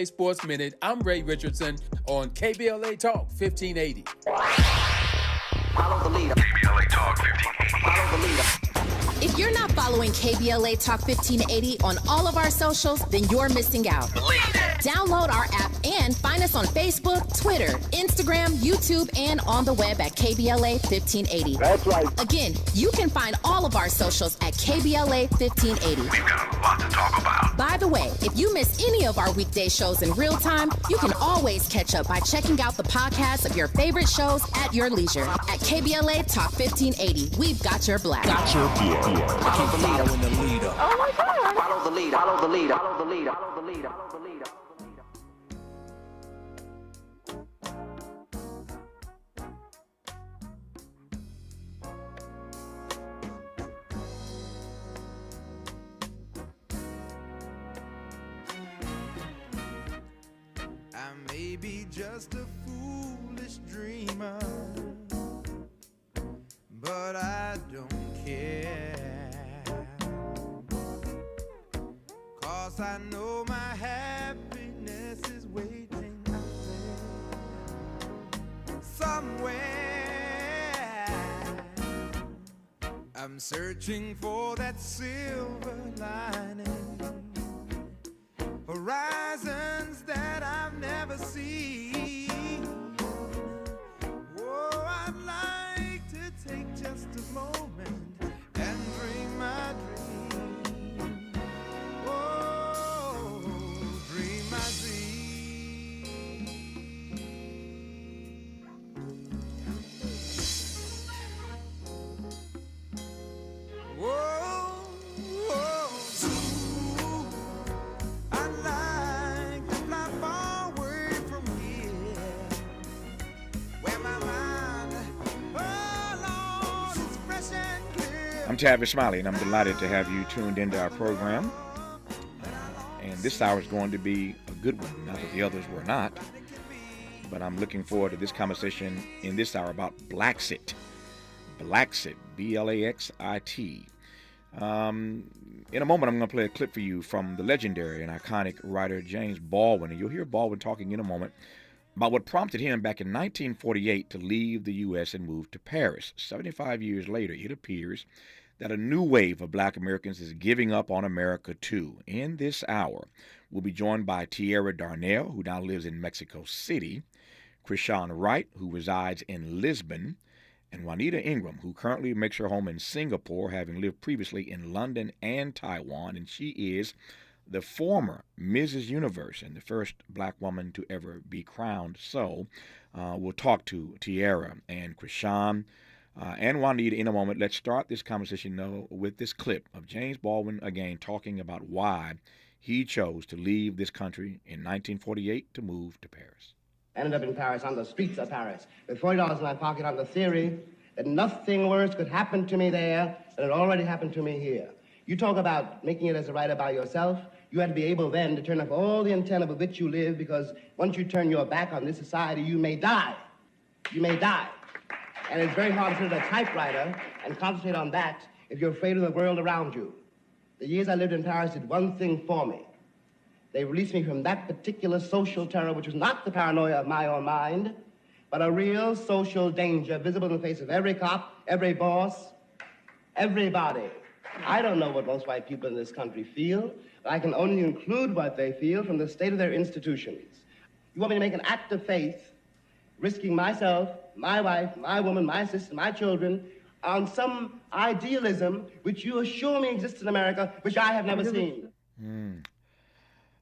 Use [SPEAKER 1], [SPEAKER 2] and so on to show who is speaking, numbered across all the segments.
[SPEAKER 1] Sports Minute. I'm Ray Richardson on KBLA Talk 1580.
[SPEAKER 2] Follow the leader. KBLA Talk 1580. Follow the leader.
[SPEAKER 3] If you're not following KBLA Talk 1580 on all of our socials, then you're missing out. Download our app and find us on Facebook, Twitter, Instagram, YouTube, and on the web at KBLA 1580.
[SPEAKER 4] That's right.
[SPEAKER 3] Again, you can find all of our socials at KBLA 1580.
[SPEAKER 2] We've got a lot to talk about.
[SPEAKER 3] By the way, if you miss any of our weekday shows in real time, you can always catch up by checking out the podcast of your favorite shows at your leisure. At KBLA Talk 1580, we've got your black.
[SPEAKER 2] Follow the leader.
[SPEAKER 5] Following the leader.
[SPEAKER 3] Oh my God.
[SPEAKER 2] Follow the leader. Follow the leader. Follow the leader. Follow the leader. Follow the leader.
[SPEAKER 5] I may be just a foolish dreamer, but I don't care, 'cause I know my happiness is waiting out there somewhere. I'm searching for that silver lining, horizons that I've never seen. Oh, I'd like to take just a moment and dream my dream. Oh, dream my dream. Whoa, whoa. I'd like to fly far away from here, where my mind, oh Lord, is fresh and clear.
[SPEAKER 6] I'm Tavis Smiley, and I'm delighted to have you tuned into our program. And this hour is going to be a good one, not that the others were not. But I'm looking forward to this conversation in this hour about Blaxit. Blaxit, B-L-A-X-I-T. In a moment, I'm going to play a clip for you from the legendary and iconic writer James Baldwin. And you'll hear Baldwin talking in a moment about what prompted him back in 1948 to leave the U.S. and move to Paris. 75 years later, it appears that a new wave of black Americans is giving up on America, too. In this hour, we'll be joined by Tierra Darnell, who now lives in Mexico City, Krishan Wright, who resides in Lisbon, and Juanita Ingram, who currently makes her home in Singapore, having lived previously in London and Taiwan, and she is the former Mrs. Universe and the first black woman to ever be crowned. So we'll talk to Tierra and Krishan and Juanita in a moment. Let's start this conversation, though, with this clip of James Baldwin, again, talking about why he chose to leave this country in 1948 to move to Paris.
[SPEAKER 4] Ended up in Paris, on the streets of Paris, with $40 in my pocket on the theory that nothing worse could happen to me there than it already happened to me here. You talk about making it as a writer by yourself. You had to be able then to turn off all the antenna with which you live, because once you turn your back on this society, you may die. You may die. And it's very hard to sit at a typewriter and concentrate on that if you're afraid of the world around you. The years I lived in Paris did one thing for me. They released me from that particular social terror, which was not the paranoia of my own mind, but a real social danger visible in the face of every cop, every boss, everybody. I don't know what most white people in this country feel, but I can only include what they feel from the state of their institutions. You want me to make an act of faith, risking myself, my wife, my woman, my sister, my children, on some idealism which you assure me exists in America, which I have never seen.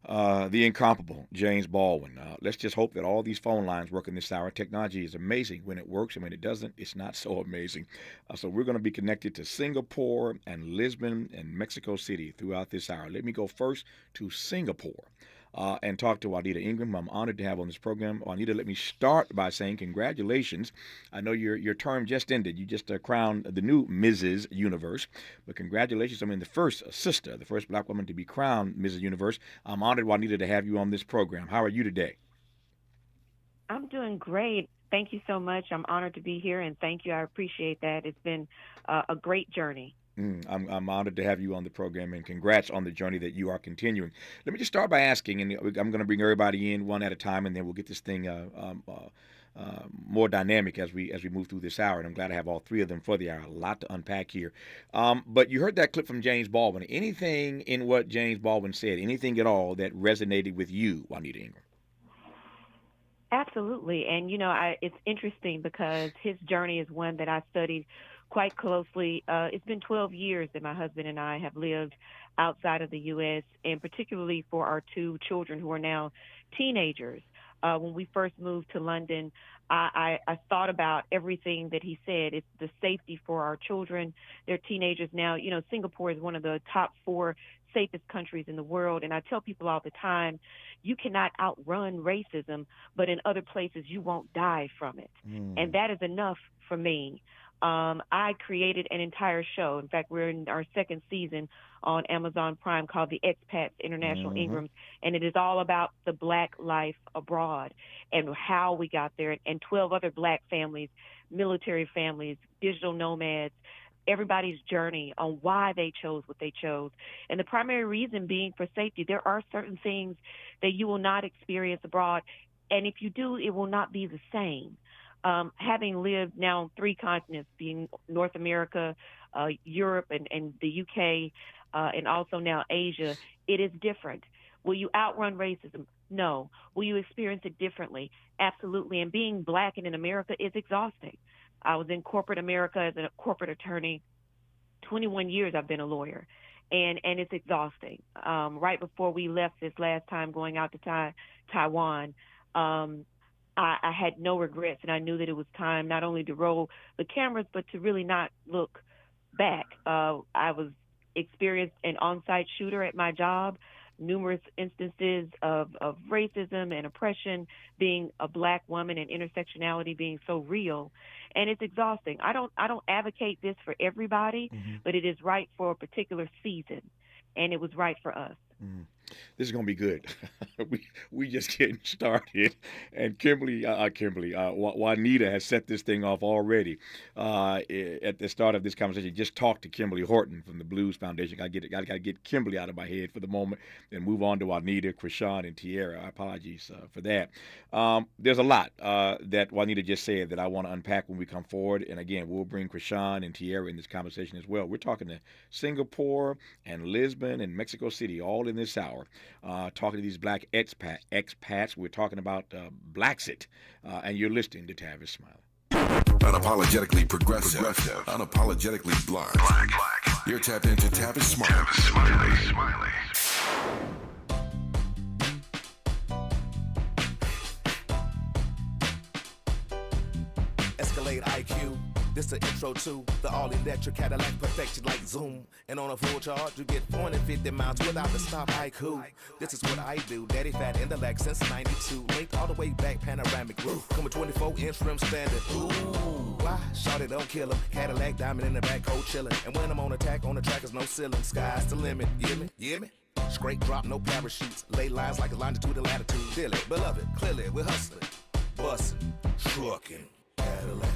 [SPEAKER 6] The incomparable James Baldwin. Let's just hope that all these phone lines work in this hour. Technology is amazing when it works, and when it doesn't, it's not so amazing. So we're going to be connected to Singapore and Lisbon and Mexico City throughout this hour. Let me go first to Singapore and talk to Juanita Ingram, who I'm honored to have on this program. Juanita, let me start by saying congratulations. I know your term just ended. You just crowned the new Mrs. Universe, but congratulations. I mean, the first sister, the first black woman to be crowned Mrs. Universe. I'm honored, Juanita, to have you on this program. How are you today?
[SPEAKER 7] I'm doing great. Thank you so much. I'm honored to be here, and thank you. I appreciate that. It's been a great journey.
[SPEAKER 6] I'm honored to have you on the program, and congrats on the journey that you are continuing. Let me just start by asking, and I'm going to bring everybody in one at a time, and then we'll get this thing more dynamic as we move through this hour. And I'm glad to have all three of them for the hour. A lot to unpack here. But you heard that clip from James Baldwin. Anything in what James Baldwin said, anything at all that resonated with you, Juanita Ingram?
[SPEAKER 7] Absolutely. And, it's interesting because his journey is one that I studied quite closely. It's been 12 years that my husband and I have lived outside of the U.S., and particularly for our two children who are now teenagers. When we first moved to London, I thought about everything that he said. It's the safety for our children. They're teenagers now. Singapore is one of the top 4 safest countries in the world. And I tell people all the time, you cannot outrun racism, but in other places you won't die from it. And that is enough for me. I created an entire show. In fact, we're in our 2nd season on Amazon Prime called The Expats International Ingrams, and it is all about the Black life abroad and how we got there, and 12 other Black families, military families, digital nomads, everybody's journey on why they chose what they chose. And the primary reason being for safety. There are certain things that you will not experience abroad, and if you do, it will not be the same. Having lived now on 3 continents, being North America, Europe, and the UK, and also now Asia, it is different. Will you outrun racism? No. Will you experience it differently? Absolutely. And being Black and in America is exhausting. I was in corporate America as a corporate attorney. 21 years I've been a lawyer, and it's exhausting. Right before we left this last time going out to Taiwan, I had no regrets, and I knew that it was time not only to roll the cameras, but to really not look back. I was experienced an on-site shooter at my job, numerous instances of racism and oppression, being a Black woman and intersectionality being so real, and it's exhausting. I don't advocate this for everybody, but it is right for a particular season, and it was right for us.
[SPEAKER 6] This is going to be good. we just getting started. And Juanita has set this thing off already. At the start of this conversation, just talked to Kimberly Horton from the Blues Foundation. I got to get Kimberly out of my head for the moment and move on to Juanita, Krishan, and Tierra. Apologies for that. There's a lot that Juanita just said that I want to unpack when we come forward. And again, we'll bring Krishan and Tierra in this conversation as well. We're talking to Singapore and Lisbon and Mexico City all in this hour. Talking to these Black expats. We're talking about Blaxit, and you're listening to Tavis Smiley.
[SPEAKER 8] Unapologetically progressive, unapologetically black. You're tapped into Tavis Smiley.
[SPEAKER 9] Escalade IQ. This the intro to the all-electric Cadillac, perfected like Zoom. And on a full charge, you get 450 miles without the stop. IQ. This is what I do. Daddy fat intellect since '92. Linked all the way back, panoramic roof. Come with 24-inch rim standard. Ooh, why? Shawty don't kill him. Cadillac diamond in the back, cold chillin'. And when I'm on attack, on the track is no ceiling. Sky's the limit. You me? Straight drop, no parachutes. Lay lines like a longitude and latitude. Dilly, beloved, clearly we're hustling. Bustin', truckin'. Cadillac.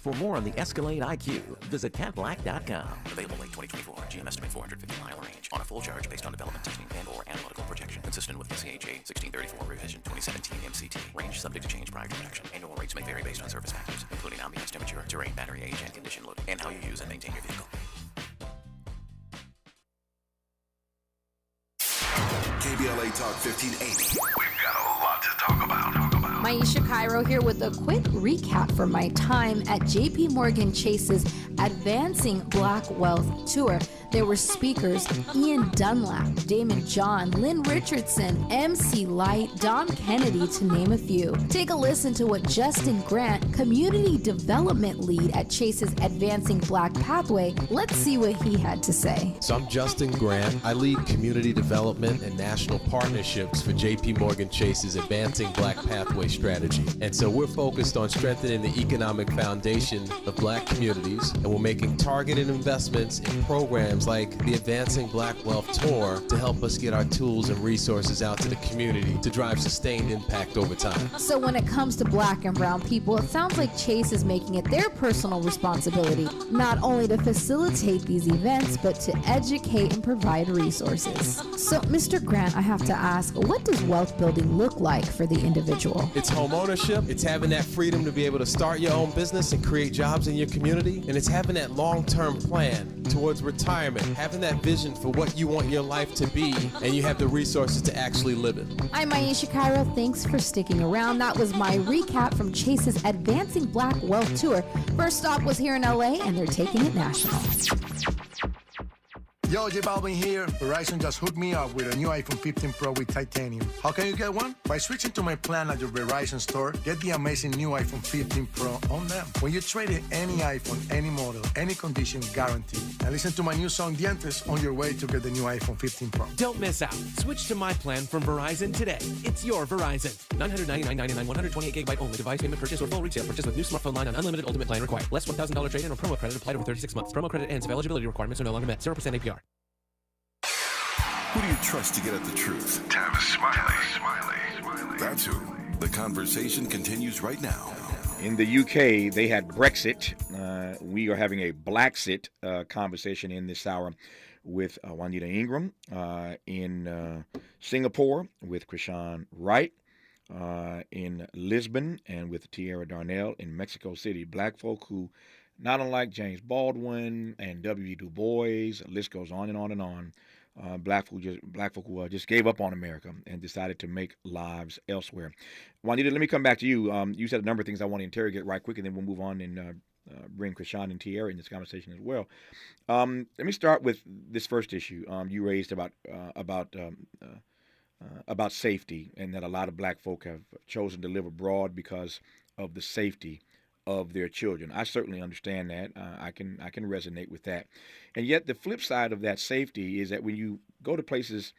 [SPEAKER 10] For more on the Escalade IQ, visit Cadillac.com.
[SPEAKER 11] Available late 2024. GM estimate 450-mile range on a full charge based on development testing and/or analytical projection. Consistent with NCHA 1634 revision 2017 MCT. Range subject to change prior to production. Annual rates may vary based on service factors, including ambience, temperature, terrain, battery age, and condition loading, and how you use and maintain your vehicle.
[SPEAKER 8] KBLA Talk 1580. We've got a lot to talk about.
[SPEAKER 3] Maisha Cairo here with a quick recap from my time at JP Morgan Chase's Advancing Black Wealth Tour. There were speakers Ian Dunlap, Damon John, Lynn Richardson, MC Light, Dom Kennedy, to name a few. Take a listen to what Justin Grant, Community Development Lead at Chase's Advancing Black Pathway, let's see what he had to say.
[SPEAKER 12] So I'm Justin Grant. I lead community development and national partnerships for JP Morgan Chase's Advancing Black Pathway strategy. And so we're focused on strengthening the economic foundation of black communities, and we're making targeted investments in programs like the Advancing Black Wealth Tour to help us get our tools and resources out to the community to drive sustained impact over time.
[SPEAKER 13] So when it comes to black and brown people, it sounds like Chase is making it their personal responsibility, not only to facilitate these events, but to educate and provide resources. So, Mr. Grant, I have to ask, what does wealth building look like for the individual?
[SPEAKER 12] It's home ownership, it's having that freedom to be able to start your own business and create jobs in your community, and it's having that long-term plan towards retirement, having that vision for what you want your life to be, and you have the resources to actually live it.
[SPEAKER 13] I'm Aisha Cairo. Thanks for sticking around. That was my recap from Chase's Advancing Black Wealth Tour. First stop was here in LA, and they're taking it national.
[SPEAKER 14] Yo, J Balvin here. Verizon just hooked me up with a new iPhone 15 Pro with titanium. How can you get one? By switching to my plan at your Verizon store, get the amazing new iPhone 15 Pro on them. When you trade in any iPhone, any model, any condition, guaranteed. And listen to my new song, Dientes, on your way to get the new iPhone 15 Pro.
[SPEAKER 10] Don't miss out. Switch to my plan from Verizon today. It's your Verizon. $999.99, 128 gigabyte only. Device payment purchase or full retail purchase with new smartphone line on unlimited ultimate plan required. Less $1,000 trade-in or promo credit applied over 36 months. Promo credit ends if eligibility requirements are no longer met. 0% APR.
[SPEAKER 8] Who do you trust to get at the truth? Tavis Smiley. That's who. The conversation continues right now.
[SPEAKER 6] In the UK, they had Brexit. We are having a Blacksit conversation in this hour with Juanita Ingram. In Singapore with Krishan Wright. In Lisbon and with Tierra Darnell. In Mexico City, black folk who, not unlike James Baldwin and W. Du Bois, the list goes on and on and on. Black folk who just gave up on America and decided to make lives elsewhere. Juanita, let me come back to you. You said a number of things I want to interrogate right quick, and then we'll move on and bring Krishan and Tierra in this conversation as well. Let me start with this first issue you raised about safety, and that a lot of black folk have chosen to live abroad because of the safety of their children. I certainly understand that. I can resonate with that. And yet the flip side of that safety is that when you go to places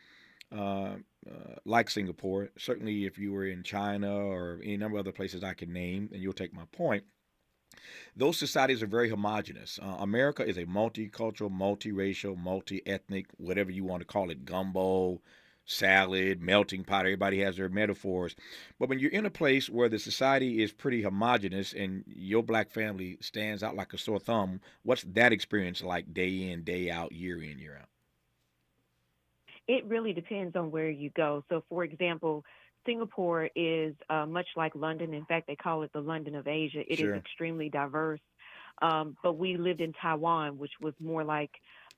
[SPEAKER 6] like Singapore, certainly if you were in China or any number of other places I can name, and you'll take my point, those societies are very homogenous. America is a multicultural, multiracial, multi-ethnic, whatever you want to call it, gumbo, salad, melting pot, everybody has their metaphors. But when you're in a place where the society is pretty homogenous and your black family stands out like a sore thumb, what's that experience like day in, day out, year in, year out?
[SPEAKER 7] It really depends on where you go. So, for example, Singapore is much like London. In fact, they call it the London of Asia. It is extremely diverse. But we lived in Taiwan, which was more like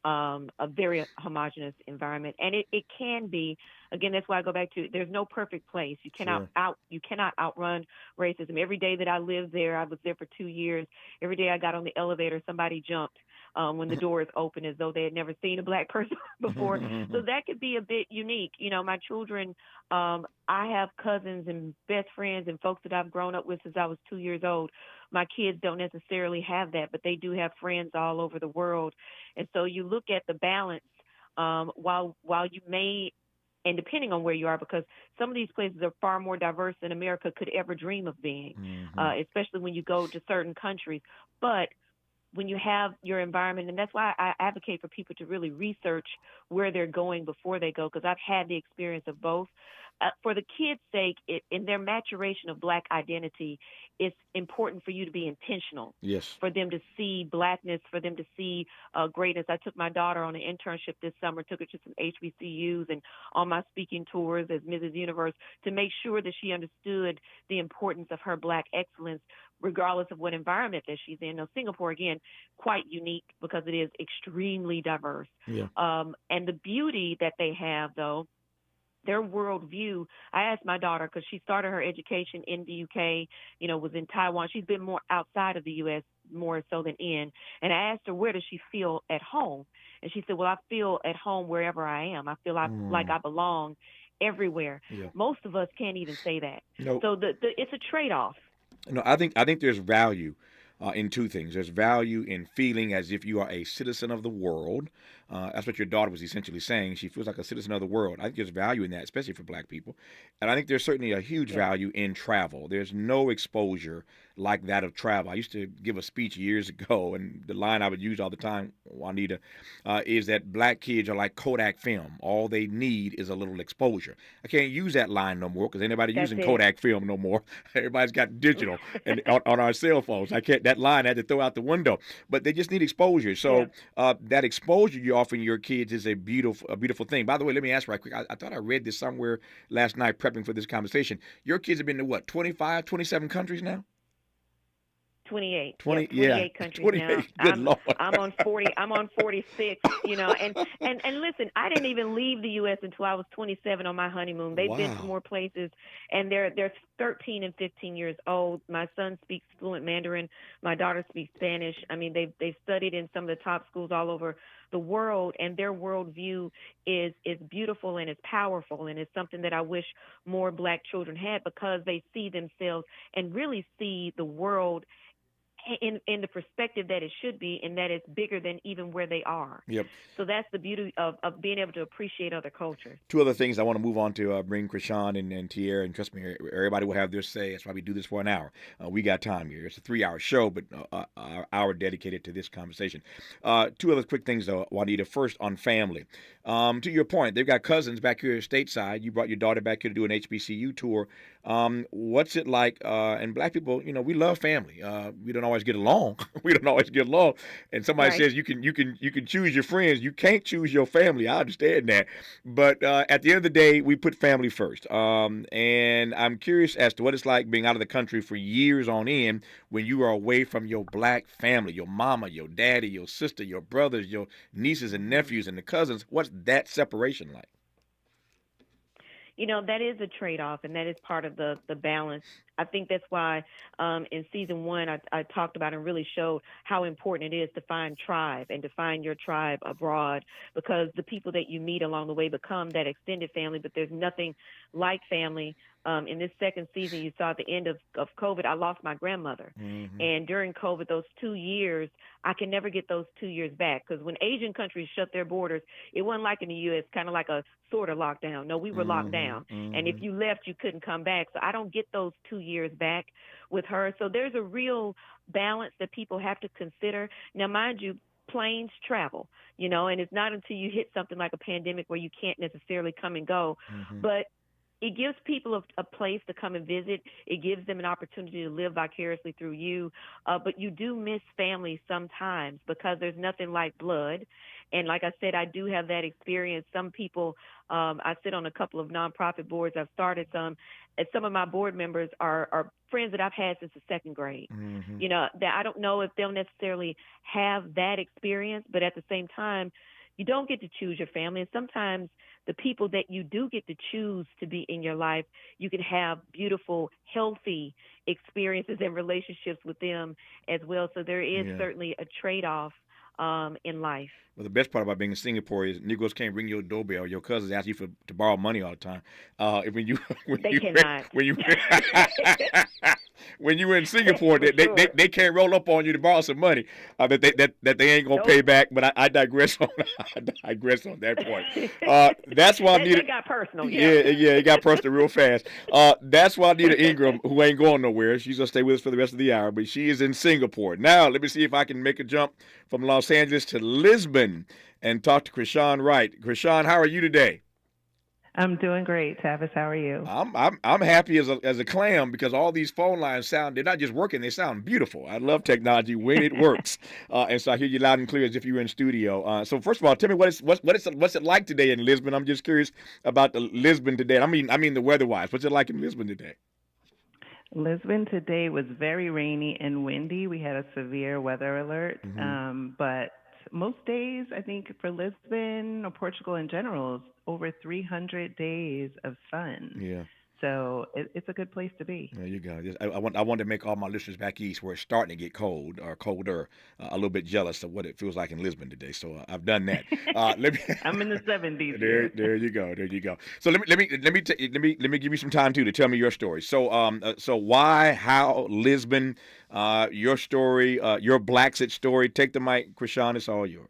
[SPEAKER 7] a very homogenous environment. And it can be, again, that's why I go back to, there's no perfect place. You cannot outrun racism. Every day that I lived there, I was there for 2 years. Every day I got on the elevator, somebody jumped when the doors opened as though they had never seen a black person before. So that could be a bit unique. You know, my children, I have cousins and best friends and folks that I've grown up with since I was 2 years old. My kids don't necessarily have that, but they do have friends all over the world. And so you look at the balance while you may, and depending on where you are, because some of these places are far more diverse than America could ever dream of being, especially when you go to certain countries. But when you have your environment, and that's why I advocate for people to really research where they're going before they go, because I've had the experience of both. For the kids' sake, in their maturation of black identity, it's important for you to be intentional.
[SPEAKER 6] Yes.
[SPEAKER 7] For them to see blackness, for them to see greatness. I took my daughter on an internship this summer, took her to some HBCUs and on my speaking tours as Mrs. Universe to make sure that she understood the importance of her black excellence, regardless of what environment that she's in. Now, Singapore, again, quite unique because it is extremely diverse.
[SPEAKER 6] Yeah.
[SPEAKER 7] And the beauty that they have, though, their worldview. I asked my daughter, because she started her education in the UK, was in Taiwan. She's been more outside of the U.S. more so than in. And I asked her, where does she feel at home? And she said, well, I feel at home wherever I am. I feel like I belong everywhere. Yeah. Most of us can't even say that. No. So it's a trade-off.
[SPEAKER 6] No, I think there's value in two things. There's value in feeling as if you are a citizen of the world, That's what your daughter was essentially saying. She feels like a citizen of the world. I think there's value in that, especially for black people. And I think there's certainly a huge value in travel. There's no exposure like that of travel. I used to give a speech years ago, and the line I would use all the time, Juanita, is that black kids are like Kodak film. All they need is a little exposure. I can't use that line no more because ain't nobody using Kodak film no more. Everybody's got digital and on our cell phones. I can't. That line I had to throw out the window. But they just need exposure. So that exposure you're offering your kids is a beautiful thing. By the way, let me ask right quick. I thought I read this somewhere last night prepping for this conversation. Your kids have been to what, 25, 27 countries now?
[SPEAKER 7] 28.
[SPEAKER 6] 28
[SPEAKER 7] countries
[SPEAKER 6] 28.
[SPEAKER 7] now.
[SPEAKER 6] Good Lord.
[SPEAKER 7] I'm on 40. I'm on 46. You know, and listen, I didn't even leave the U.S. until I was 27 on my honeymoon. They've been to more places, and they're 13 and 15 years old. My son speaks fluent Mandarin. My daughter speaks Spanish. I mean, they've studied in some of the top schools all over the world, and their worldview is beautiful and is powerful, and it's something that I wish more black children had, because they see themselves and really see the world in the perspective that it should be, and that it's bigger than even where they are.
[SPEAKER 6] Yep.
[SPEAKER 7] So that's the beauty of being able to appreciate other cultures.
[SPEAKER 6] Two other things I want to move on to bring Krishan and Tierra, and trust me, everybody will have their say. That's why we do this for an hour. We got time here. It's a 3-hour show, but an hour dedicated to this conversation. Two other quick things, though, Juanita. First, on family. To your point, they've got cousins back here stateside. You brought your daughter back here to do an HBCU tour. What's it like? And black people, you know, we love family. We don't always get along. We don't always get along. And somebody says you can choose your friends. You can't choose your family. I understand that. But at the end of the day, we put family first. And I'm curious as to what it's like being out of the country for years on end when you are away from your black family, your mama, your daddy, your sister, your brothers, your nieces and nephews, and the cousins. What's that separation like?
[SPEAKER 7] You know, that is a trade-off, and that is part of the balance. I think that's why in season 1 I talked about and really showed how important it is to find tribe and to find your tribe abroad, because the people that you meet along the way become that extended family, but there's nothing like family. In this second season, you saw at the end of COVID, I lost my grandmother. Mm-hmm. And during COVID, those 2 years, I can never get those 2 years back, because when Asian countries shut their borders, it wasn't like in the U.S., kind of like a sort of lockdown. No, we were locked down. Mm-hmm. And if you left, you couldn't come back. So I don't get those 2 years back with her. So there's a real balance that people have to consider. Now, mind you, planes travel, you know, and it's not until you hit something like a pandemic where you can't necessarily come and go. Mm-hmm. But it gives people a place to come and visit. It gives them an opportunity to live vicariously through you. But you do miss family sometimes, because there's nothing like blood. And like I said, I do have that experience. Some people, I sit on a couple of nonprofit boards. I've started some. And some of my board members are friends that I've had since the second grade. Mm-hmm. You know, that I don't know if they'll necessarily have that experience, but at the same time, you don't get to choose your family. And sometimes the people that you do get to choose to be in your life, you can have beautiful, healthy experiences and relationships with them as well. So there is certainly a trade-off in life.
[SPEAKER 6] Well, the best part about being in Singapore is Negroes can't ring your doorbell. Your cousins ask you to borrow money all the time. When you in Singapore, they can't roll up on you to borrow some money that they ain't gonna pay back. But I digress on that point. That's why
[SPEAKER 7] it got personal.
[SPEAKER 6] It got personal real fast. That's why Nita Ingram, who ain't going nowhere, she's gonna stay with us for the rest of the hour. But she is in Singapore now. Let me see if I can make a jump from Los Angeles to Lisbon and talk to Krishan Wright. Krishan, how are you today?
[SPEAKER 15] I'm doing great, Tavis. How are you?
[SPEAKER 6] I'm happy as a clam, because all these phone lines they're not just working, they sound beautiful. I love technology when it works. And so I hear you loud and clear as if you were in studio. So first of all, tell me what's it like today in Lisbon? I'm just curious about the Lisbon today. I mean the weather-wise. What's it like in Lisbon today?
[SPEAKER 15] Lisbon today was very rainy and windy. We had a severe weather alert, but most days, I think, for Lisbon or Portugal in general, is over 300 days of sun. Yeah. So it's a good place to be.
[SPEAKER 6] There you go. I want to make all my listeners back east, where it's starting to get cold or colder, a little bit jealous of what it feels like in Lisbon today. So I've done that.
[SPEAKER 15] I'm in the 70s.
[SPEAKER 6] There you go. There you go. So let me give you some time to tell me your story. So why, how, Lisbon, your story, your Blackset story. Take the mic, Krishan. It's all yours.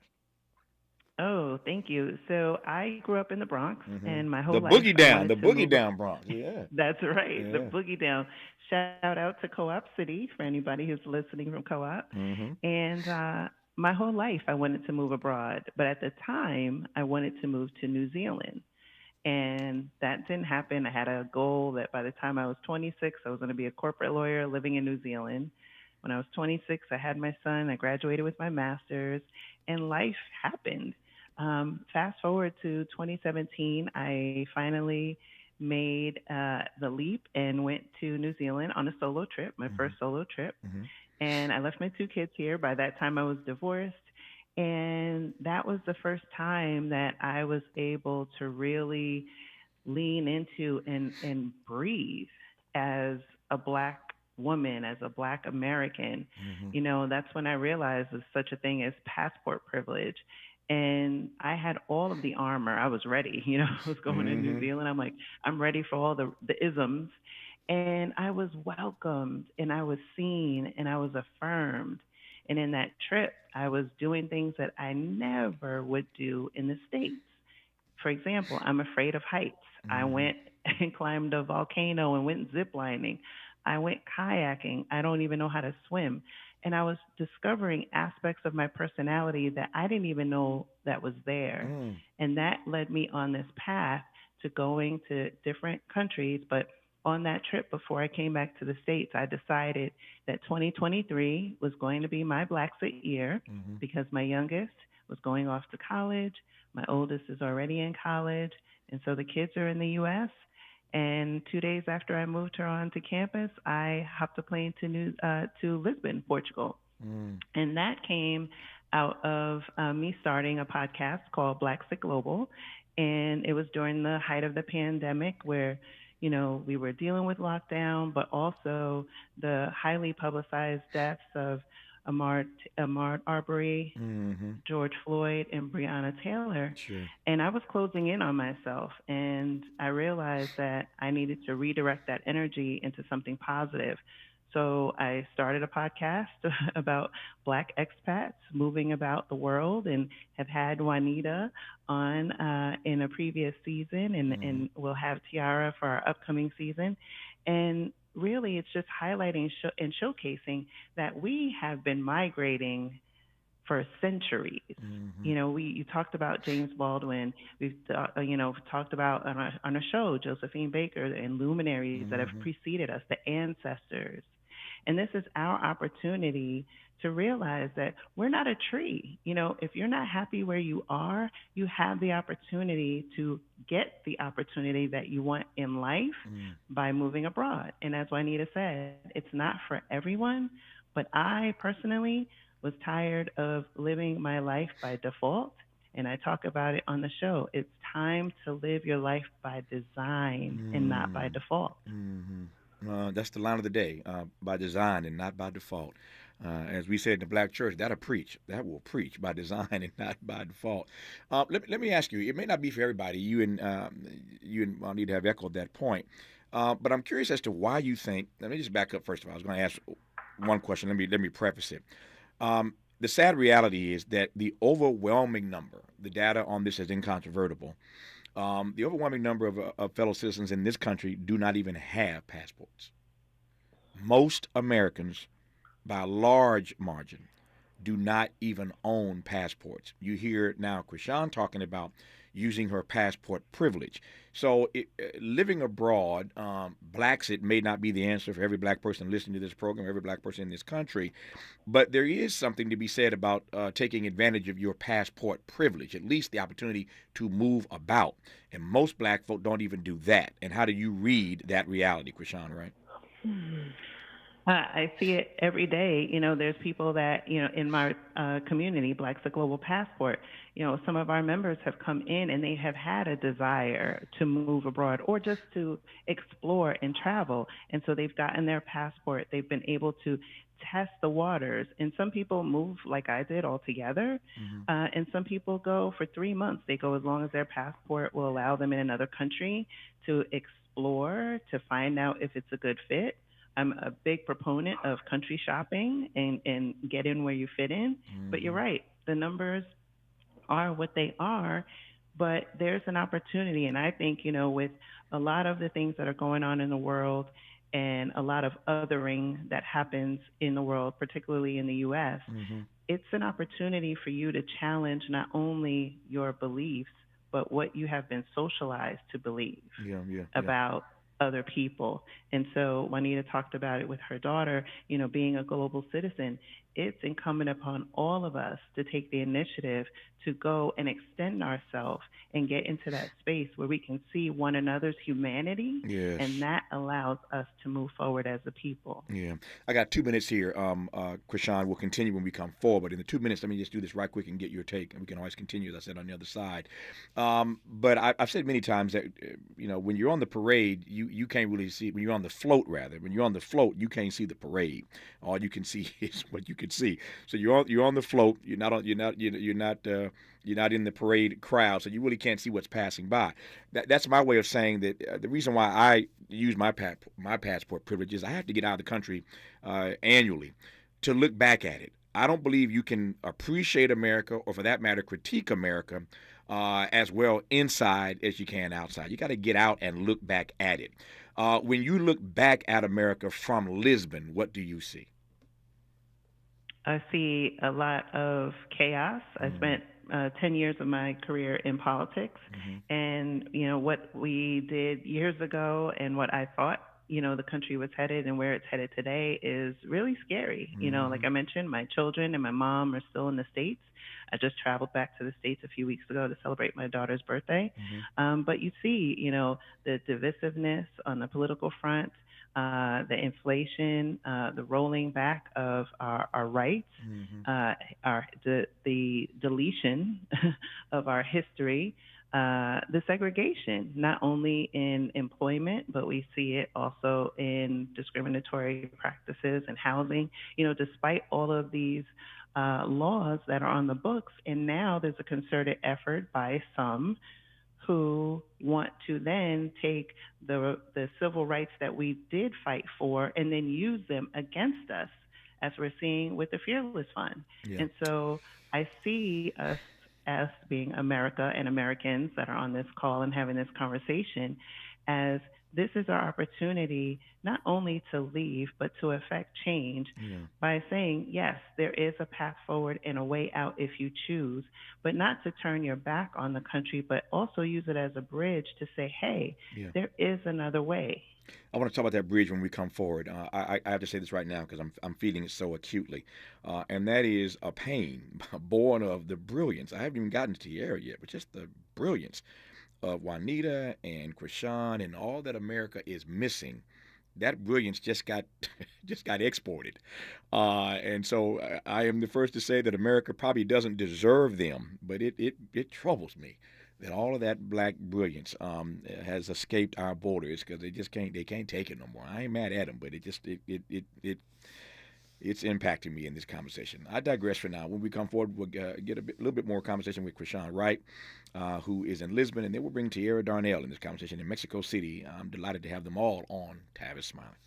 [SPEAKER 15] Oh, thank you. So I grew up in the Bronx, and my whole
[SPEAKER 6] The
[SPEAKER 15] life
[SPEAKER 6] boogie
[SPEAKER 15] I
[SPEAKER 6] down,
[SPEAKER 15] wanted
[SPEAKER 6] the
[SPEAKER 15] to
[SPEAKER 6] boogie
[SPEAKER 15] move.
[SPEAKER 6] down Bronx. Yeah.
[SPEAKER 15] That's right, the
[SPEAKER 6] Yeah.
[SPEAKER 15] boogie down. Shout out to Co-op City for anybody who's listening from Co-op.
[SPEAKER 6] Mm-hmm.
[SPEAKER 15] And my whole life I wanted to move abroad, but at the time I wanted to move to New Zealand. And that didn't happen. I had a goal that by the time I was 26, I was going to be a corporate lawyer living in New Zealand. When I was 26, I had my son. I graduated with my master's, and life happened. Fast forward to 2017, I finally made the leap and went to New Zealand on a solo trip, my first solo trip.
[SPEAKER 6] Mm-hmm.
[SPEAKER 15] And I left my two kids here. By that time, I was divorced. And that was the first time that I was able to really lean into and breathe as a Black woman, as a Black American.
[SPEAKER 6] Mm-hmm.
[SPEAKER 15] You know, that's when I realized there's such a thing as passport privilege. And I had all of the armor. I was ready. You know, I was going to New
[SPEAKER 6] Mm-hmm.
[SPEAKER 15] Zealand. I'm like, I'm ready for all the isms. And I was welcomed and I was seen and I was affirmed. And in that trip, I was doing things that I never would do in the States. For example, I'm afraid of heights. I went and climbed a volcano and went ziplining. I went kayaking. I don't even know how to swim. And I was discovering aspects of my personality that I didn't even know that was there. And that led me on this path to going to different countries. But on that trip before I came back to the States, I decided that 2023 was going to be my Blackfoot year because my youngest was going off to college. My oldest is already in college. And so the kids are in the U.S. And 2 days after I moved her onto campus, I hopped a plane to Lisbon, Portugal. And that came out of me starting a podcast called Black Sick Global. And it was during the height of the pandemic where, you know, we were dealing with lockdown, but also the highly publicized deaths of Ahmaud Arbery, George Floyd, and Breonna Taylor.
[SPEAKER 6] Sure.
[SPEAKER 15] And I was closing in on myself, and I realized that I needed to redirect that energy into something positive. So I started a podcast about Black expats moving about the world, and have had Juanita on in a previous season, and we'll have Tiara for our upcoming season. And really, it's just highlighting and showcasing that we have been migrating for centuries. You know, you talked about James Baldwin. We've talked about on a show Josephine Baker and luminaries that have preceded us, the ancestors. And this is our opportunity to realize that we're not a tree. You know, if you're not happy where you are, you have the opportunity to get the opportunity that you want in life by moving abroad. And as Juanita said, it's not for everyone, but I personally was tired of living my life by default. And I talk about it on the show. It's time to live your life by design and not by default.
[SPEAKER 6] That's the line of the day, by design and not by default. As we said in the Black church, that'll preach. That will preach by design and not by default. Let me ask you, it may not be for everybody. You and Juanita have echoed that point. But I'm curious as to why you think, let me just back up first of all. I was going to ask one question. Let me preface it. The sad reality is that the overwhelming number, the data on this is incontrovertible, the overwhelming number of fellow citizens in this country do not even have passports. Most Americans, by a large margin, do not even own passports. You hear now Krishan talking about using her passport privilege. So living abroad, blacks, it may not be the answer for every black person listening to this program, every black person in this country, but there is something to be said about taking advantage of your passport privilege, at least the opportunity to move about. And most black folk don't even do that. And how do you read that reality, Krishan, right?
[SPEAKER 15] I see it every day. You know, there's people that, you know, in my community, Black's a Global Passport, you know, some of our members have come in and they have had a desire to move abroad or just to explore and travel. And so they've gotten their passport. They've been able to test the waters. And some people move like I did altogether. And some people go for 3 months. They go as long as their passport will allow them in another country to explore, to find out if it's a good fit. I'm a big proponent of country shopping and get in where you fit in. But you're right. The numbers are what they are, but there's an opportunity. And I think, with a lot of the things that are going on in the world and a lot of othering that happens in the world, particularly in the U.S., it's an opportunity for you to challenge not only your beliefs, but what you have been socialized to believe about other people. And so Juanita talked about it with her daughter, being a global citizen. It's incumbent upon all of us to take the initiative to go and extend ourselves and get into that space where we can see one another's humanity.
[SPEAKER 6] Yes.
[SPEAKER 15] And that allows us to move forward as a people.
[SPEAKER 6] Yeah. I got 2 minutes here. Krishan, we'll continue when we come forward. But in the 2 minutes, let me just do this right quick and get your take. And we can always continue, as I said, on the other side. But I've said many times that, when you're on the parade, you can't really see, when you're on the float, rather. When you're on the float, you can't see the parade. All you can see is what you can see. So you're on the float. You're not in the parade crowd, so you really can't see what's passing by. That's my way of saying that the reason why I use my passport privilege is I have to get out of the country annually to look back at it. I don't believe you can appreciate America, or for that matter, critique America as well inside as you can outside. You got to get out and look back at it. When you look back at America from Lisbon, what do you see?
[SPEAKER 15] I see a lot of chaos. I spent 10 years of my career in politics, and what we did years ago and what I thought the country was headed and where it's headed today is really scary. Like I mentioned, my children and my mom are still in the States. I just traveled back to the States a few weeks ago to celebrate my daughter's birthday. But you see, the divisiveness on the political front, the inflation, the rolling back of our rights, the deletion of our history, the segregation, not only in employment, but we see it also in discriminatory practices and housing. Despite all of these laws that are on the books, and now there's a concerted effort by some who want to then take the civil rights that we did fight for and then use them against us, as we're seeing with the Fearless Fund. Yeah. And so I see us as being America and Americans that are on this call and having this conversation as this is our opportunity not only to leave, but to affect change by saying, yes, there is a path forward and a way out if you choose, but not to turn your back on the country, but also use it as a bridge to say, hey, there is another way.
[SPEAKER 6] I want to talk about that bridge when we come forward. I have to say this right now because I'm feeling it so acutely, and that is a pain born of the brilliance. I haven't even gotten to Tierra yet, but just the brilliance of Juanita and Krishan and all that America is missing. That brilliance just got exported, and so I am the first to say that America probably doesn't deserve them, but it troubles me that all of that black brilliance has escaped our borders because they can't take it no more. I ain't mad at them, but it's impacting me in this conversation. I digress for now. When we come forward, we'll get a little bit more conversation with Krishan Wright, who is in Lisbon, and then we'll bring Tierra Darnell in this conversation in Mexico City. I'm delighted to have them all on Tavis Smiley.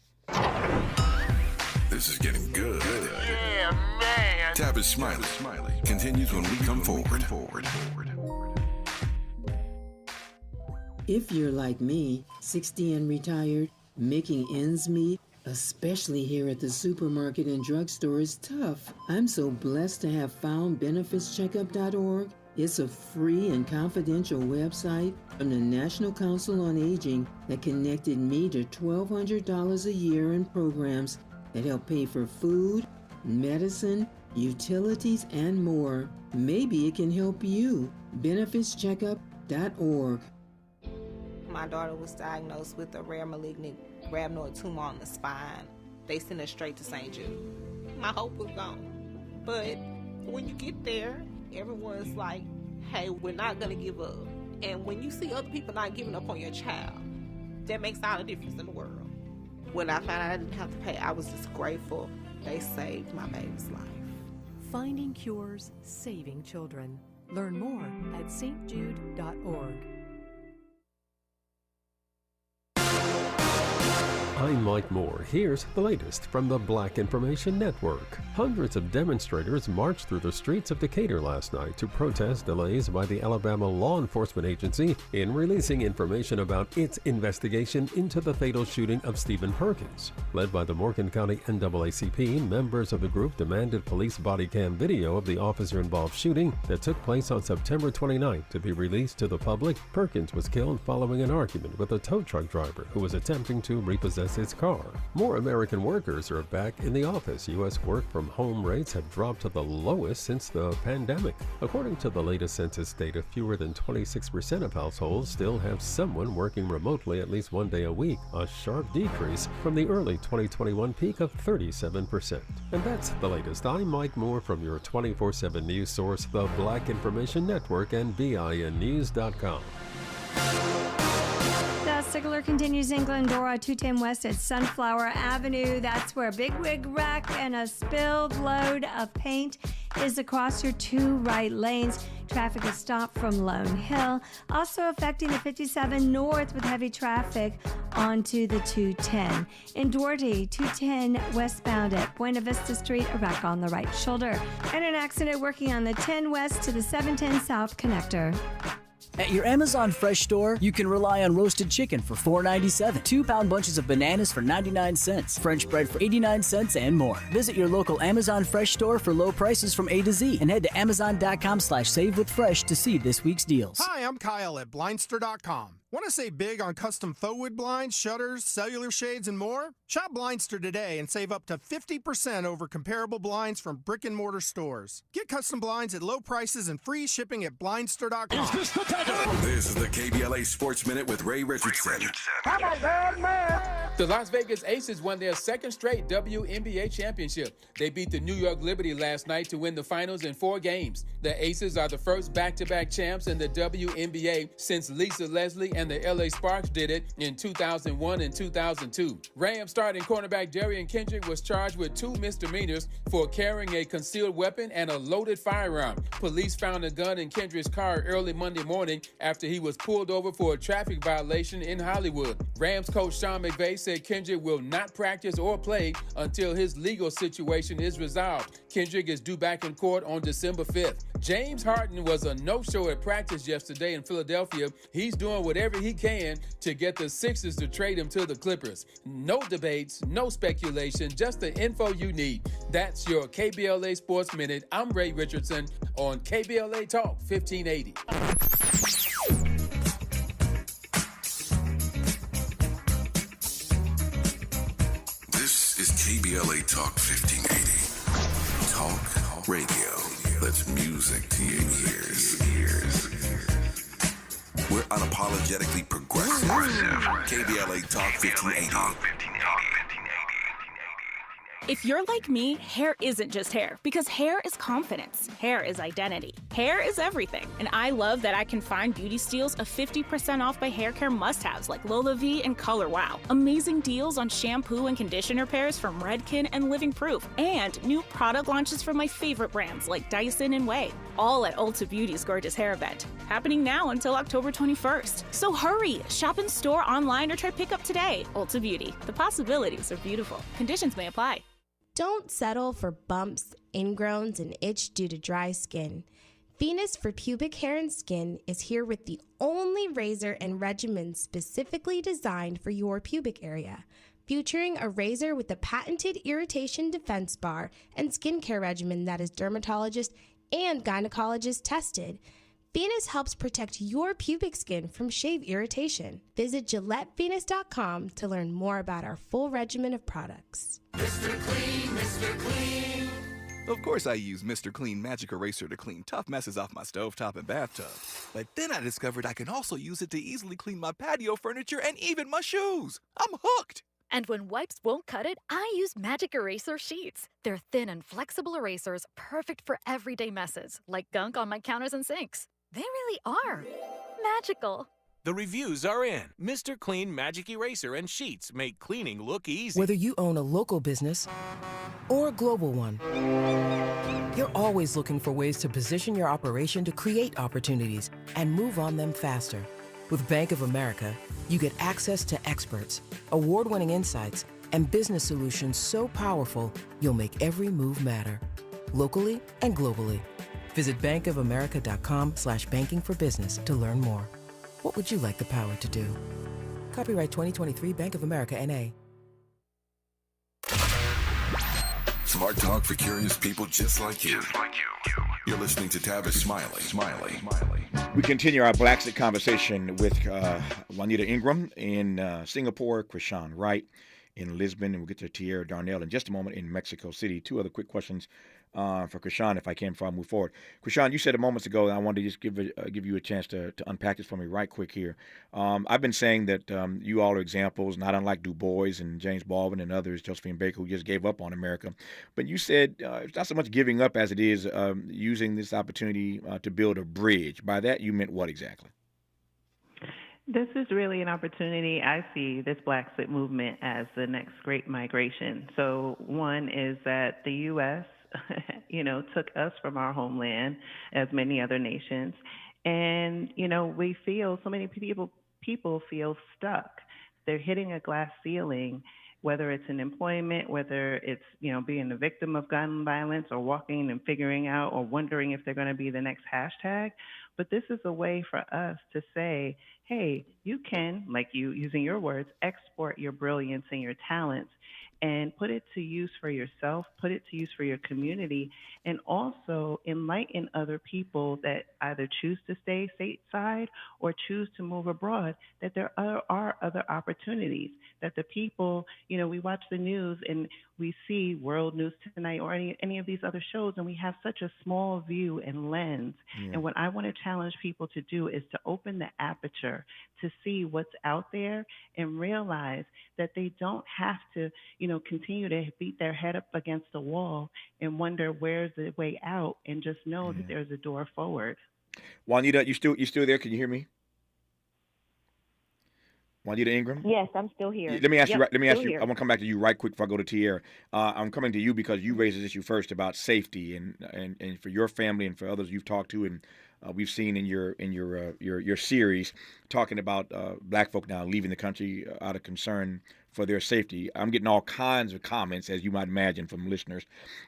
[SPEAKER 8] This is getting good.
[SPEAKER 5] Yeah, man.
[SPEAKER 8] Tavis Smiley continues when we come forward.
[SPEAKER 16] If you're like me, 60 and retired, making ends meet, especially here at the supermarket and drugstore, is tough. I'm so blessed to have found benefitscheckup.org. It's a free and confidential website from the National Council on Aging that connected me to $1,200 a year in programs that help pay for food, medicine, utilities, and more. Maybe it can help you. benefitscheckup.org.
[SPEAKER 17] My daughter was diagnosed with a rare malignant rhabdoid tumor on the spine. They sent her straight to St. Jude. My hope was gone. But when you get there, everyone's like, hey, we're not going to give up. And when you see other people not giving up on your child, that makes all the difference in the world. When I found out I didn't have to pay, I was just grateful. They saved my baby's life.
[SPEAKER 18] Finding cures, saving children. Learn more at stjude.org.
[SPEAKER 19] I'm Mike Moore. Here's the latest from the Black Information Network. Hundreds of demonstrators marched through the streets of Decatur last night to protest delays by the Alabama Law Enforcement Agency in releasing information about its investigation into the fatal shooting of Stephen Perkins. Led by the Morgan County NAACP, members of the group demanded police body cam video of the officer-involved shooting that took place on September 29th to be released to the public. Perkins was killed following an argument with a tow truck driver who was attempting to repossess his car. More American workers are back in the office. U.S. work-from-home rates have dropped to the lowest since the pandemic. According to the latest census data, fewer than 26% of households still have someone working remotely at least one day a week, a sharp decrease from the early 2021 peak of 37%. And that's the latest. I'm Mike Moore from your 24/7 news source, the Black Information Network, and BINnews.com.
[SPEAKER 20] The Sigler continues in Glendora, 210 West at Sunflower Avenue. That's where a big wig wreck and a spilled load of paint is across your two right lanes. Traffic is stopped from Lone Hill, also affecting the 57 north with heavy traffic onto the 210. In Doherty, 210 westbound at Buena Vista Street, a wreck on the right shoulder, and an accident working on the 10 west to the 710 south connector.
[SPEAKER 21] At your Amazon Fresh store, you can rely on roasted chicken for $4.97, 2-pound bunches of bananas for 99 cents, French bread for 89 cents, and more. Visit your local Amazon Fresh store for low prices from A to Z and head to Amazon.com/savewithfresh to see this week's deals.
[SPEAKER 22] Hi, I'm Kyle at Blindster.com. Want to save big on custom faux wood blinds, shutters, cellular shades, and more? Shop Blindster today and save up to 50% over comparable blinds from brick and mortar stores. Get custom blinds at low prices and free shipping at Blindster.com.
[SPEAKER 8] Is this the This is the KBLA Sports Minute with Ray Richardson.
[SPEAKER 1] I'm a bad man. The Las Vegas Aces won their second straight WNBA championship. They beat the New York Liberty last night to win the finals in 4 games. The Aces are the first back-to-back champs in the WNBA since Lisa Leslie and the LA Sparks did it in 2001 and 2002. Rams starting cornerback Darian Kendrick was charged with 2 misdemeanors for carrying a concealed weapon and a loaded firearm. Police found a gun in Kendrick's car early Monday morning after he was pulled over for a traffic violation in Hollywood. Rams coach Sean McVay said Kendrick will not practice or play until his legal situation is resolved. Kendrick is due back in court on December 5th. James Harden was a no-show at practice yesterday in Philadelphia. He's doing whatever he can to get the Sixers to trade him to the Clippers. No debates, no speculation, just the info you need. That's your KBLA Sports Minute. I'm Ray Richardson on KBLA Talk 1580.
[SPEAKER 8] This is KBLA Talk 1580. Talk radio. That's music to your ears. We're unapologetically progressive. KBLA Talk 1580.
[SPEAKER 23] If you're like me, hair isn't just hair, because hair is confidence. Hair is identity. Hair is everything. And I love that I can find beauty steals of 50% off my hair care must-haves like Lola V and Color Wow. Amazing deals on shampoo and conditioner pairs from Redken and Living Proof. And new product launches from my favorite brands like Dyson and Way. All at Ulta Beauty's gorgeous hair event. Happening now until October 21st. So hurry! Shop in store, online, or try pickup today. Ulta Beauty. The possibilities are beautiful. Conditions may apply.
[SPEAKER 24] Don't settle for bumps, ingrowns, and itch due to dry skin. Venus for Pubic Hair and Skin is here with the only razor and regimen specifically designed for your pubic area, featuring a razor with a patented irritation defense bar and skincare regimen that is dermatologist and gynecologist tested. Venus helps protect your pubic skin from shave irritation. Visit GilletteVenus.com to learn more about our full regimen of products.
[SPEAKER 25] Mr. Clean, Mr. Clean.
[SPEAKER 26] Of course I use Mr. Clean Magic Eraser to clean tough messes off my stovetop and bathtub. But then I discovered I can also use it to easily clean my patio furniture and even my shoes. I'm hooked.
[SPEAKER 27] And when wipes won't cut it, I use Magic Eraser Sheets. They're thin and flexible erasers, perfect for everyday messes, like gunk on my counters and sinks. They really are magical.
[SPEAKER 28] The reviews are in. Mr. Clean Magic Eraser and Sheets make cleaning look easy.
[SPEAKER 29] Whether you own a local business or a global one, you're always looking for ways to position your operation to create opportunities and move on them faster. With Bank of America, you get access to experts, award-winning insights, and business solutions so powerful, you'll make every move matter. Locally and globally. Visit bankofamerica.com/banking for business to learn more. What would you like the power to do? Copyright 2023 Bank of America, N.A.
[SPEAKER 8] Smart talk for curious people just like you. You're listening to Tavis Smiley.
[SPEAKER 6] We continue our Black Sit conversation with Juanita Ingram in Singapore, Krishan Wright in Lisbon, and we'll get to Tierra Darnell in just a moment in Mexico City. Two other quick questions for Krishan, if I can, before I move forward. Krishan, you said a moments ago, and I wanted to just give you a chance to unpack this for me right quick here. I've been saying that you all are examples, not unlike Du Bois and James Baldwin and others, Josephine Baker, who just gave up on America. But you said it's not so much giving up as it is using this opportunity to build a bridge. By that, you meant what exactly?
[SPEAKER 15] This is really an opportunity. I see this Black Sit movement as the next great migration. So one is that the U.S., took us from our homeland, as many other nations, and we feel so many people feel stuck. They're hitting a glass ceiling, whether it's in employment, whether it's being a victim of gun violence, or walking and figuring out or wondering if they're going to be the next hashtag. But this is a way for us to say, hey, you can, like you using your words, export your brilliance and your talents and put it to use for yourself, put it to use for your community, and also enlighten other people that either choose to stay stateside or choose to move abroad, that there are other opportunities, that the people, we watch the news and we see World News Tonight or any of these other shows, and we have such a small view and lens. Yeah. And what I want to challenge people to do is to open the aperture to see what's out there and realize that they don't have to, continue to beat their head up against the wall and wonder where's the way out, and just know that there's a door forward.
[SPEAKER 6] Juanita, you still there? Can you hear me? Juanita Ingram?
[SPEAKER 7] Yes, I'm still here.
[SPEAKER 6] Let me ask you. Let me ask you.
[SPEAKER 7] Here.
[SPEAKER 6] I want to come back to you right quick before I go to Tierra. I'm coming to you because you raised this issue first about safety and for your family and for others you've talked to, and we've seen in your series talking about black folk now leaving the country out of concern for their safety. I'm getting all kinds of comments, as you might imagine, from listeners.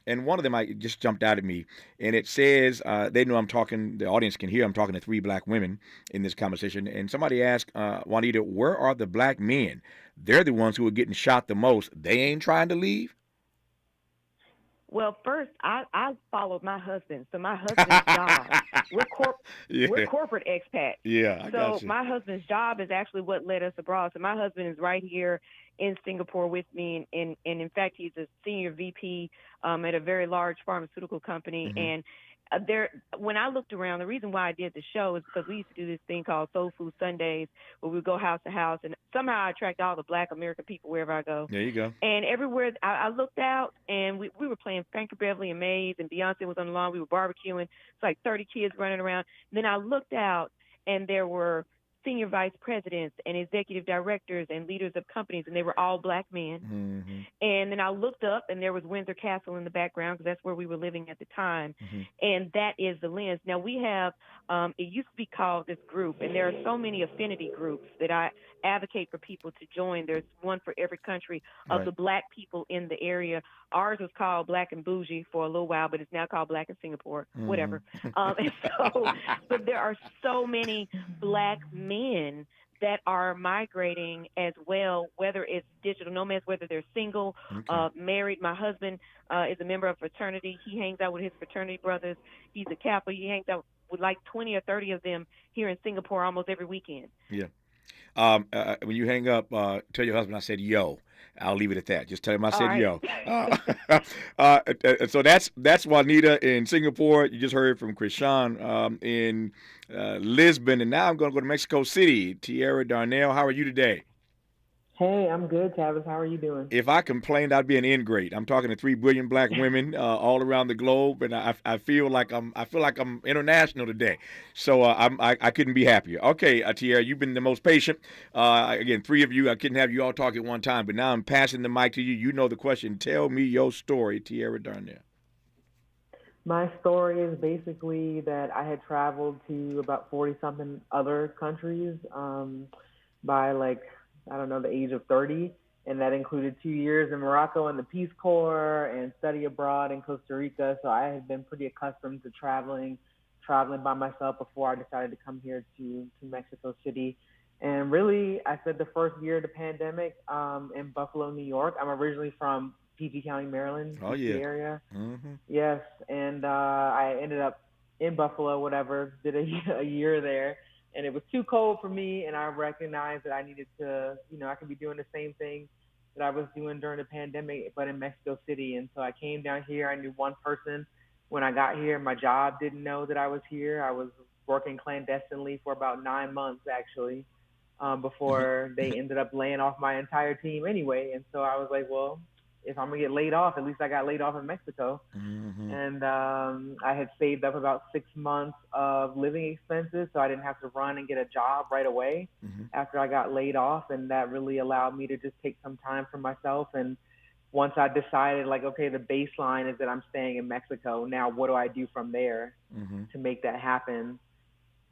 [SPEAKER 6] And one of them just jumped out at me, and it says, they know I'm talking, the audience can hear I'm talking to three black women in this conversation. And somebody asked, Juanita, where are the black men? They're the ones who are getting shot the most. They ain't trying to leave?
[SPEAKER 7] Well, first, I followed my husband. So my husband's job, we're corporate expats.
[SPEAKER 6] Yeah, I got you.
[SPEAKER 7] So my husband's job is actually what led us abroad. So my husband is right here in Singapore with me, and in fact, he's a senior VP at a very large pharmaceutical company. Mm-hmm. And when I looked around, the reason why I did the show is because we used to do this thing called Soul Food Sundays, where we would go house to house, and somehow I attract all the black American people wherever I go.
[SPEAKER 6] There you go.
[SPEAKER 7] And everywhere I looked out, and we were playing Frankie Beverly and Maze, and Beyonce was on the lawn. We were barbecuing. It's like 30 kids running around. And then I looked out, and there were senior vice presidents and executive directors and leaders of companies, and they were all black men. Mm-hmm. And then I looked up, and there was Windsor Castle in the background because that's where we were living at the time. Mm-hmm. And that is the lens. Now, we have, it used to be called this group, and there are so many affinity groups that I advocate for people to join. There's one for every country of the black people in the area. Ours was called Black and Bougie for a little while, but it's now called Black in Singapore, whatever. And so, but there are so many black men that are migrating as well, whether it's digital nomads, whether they're single, married. My husband is a member of a fraternity. He hangs out with his fraternity brothers. He's a Kappa. He hangs out with like 20 or 30 of them here in Singapore almost every weekend.
[SPEAKER 6] Yeah. When you hang up, tell your husband I said yo. I'll leave it at that. Just tell him I said yo. So that's Juanita in Singapore. You just heard from Krishan in Lisbon, and now I'm going to go to Mexico City. Tierra Darnell, how are you today?
[SPEAKER 2] Hey, I'm good, Tavis. How are you doing?
[SPEAKER 6] If I complained, I'd be an ingrate. I'm talking to three brilliant black women all around the globe, and I feel like I'm international today. So I couldn't be happier. Okay, Tierra, you've been the most patient. Again, three of you. I couldn't have you all talk at one time, but now I'm passing the mic to you. You know the question. Tell me your story, Tierra Darnell.
[SPEAKER 2] My story is basically that I had traveled to about 40-something other countries by the age of 30. And that included 2 years in Morocco in the Peace Corps and study abroad in Costa Rica. So I had been pretty accustomed to traveling by myself before I decided to come here to Mexico City. And really, I spent the first year of the pandemic in Buffalo, New York. I'm originally from PG County, Maryland, DC area.
[SPEAKER 6] Mm-hmm.
[SPEAKER 2] Yes, and I ended up in Buffalo, did a year there. And it was too cold for me, and I recognized that I needed to, I could be doing the same thing that I was doing during the pandemic, but in Mexico City. And so I came down here. I knew one person when I got here. My job didn't know that I was here. I was working clandestinely for about 9 months, actually, before they ended up laying off my entire team anyway. And so I was like, well, if I'm going to get laid off, at least I got laid off in Mexico.
[SPEAKER 6] Mm-hmm.
[SPEAKER 2] And I had saved up about 6 months of living expenses, so I didn't have to run and get a job right away after I got laid off. And that really allowed me to just take some time for myself. And once I decided, okay, the baseline is that I'm staying in Mexico. Now, what do I do from there to make that happen?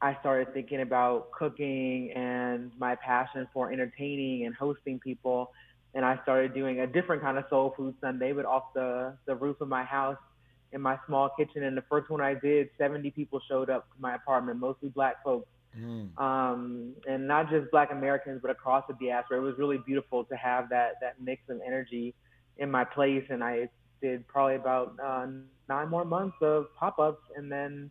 [SPEAKER 2] I started thinking about cooking and my passion for entertaining and hosting people. And I started doing a different kind of soul food Sunday, but off the roof of my house in my small kitchen. And the first one I did, 70 people showed up to my apartment, mostly Black folks. And not just Black Americans, but across the diaspora. It was really beautiful to have that mix of energy in my place. And I did probably about 9 more months of pop-ups, and then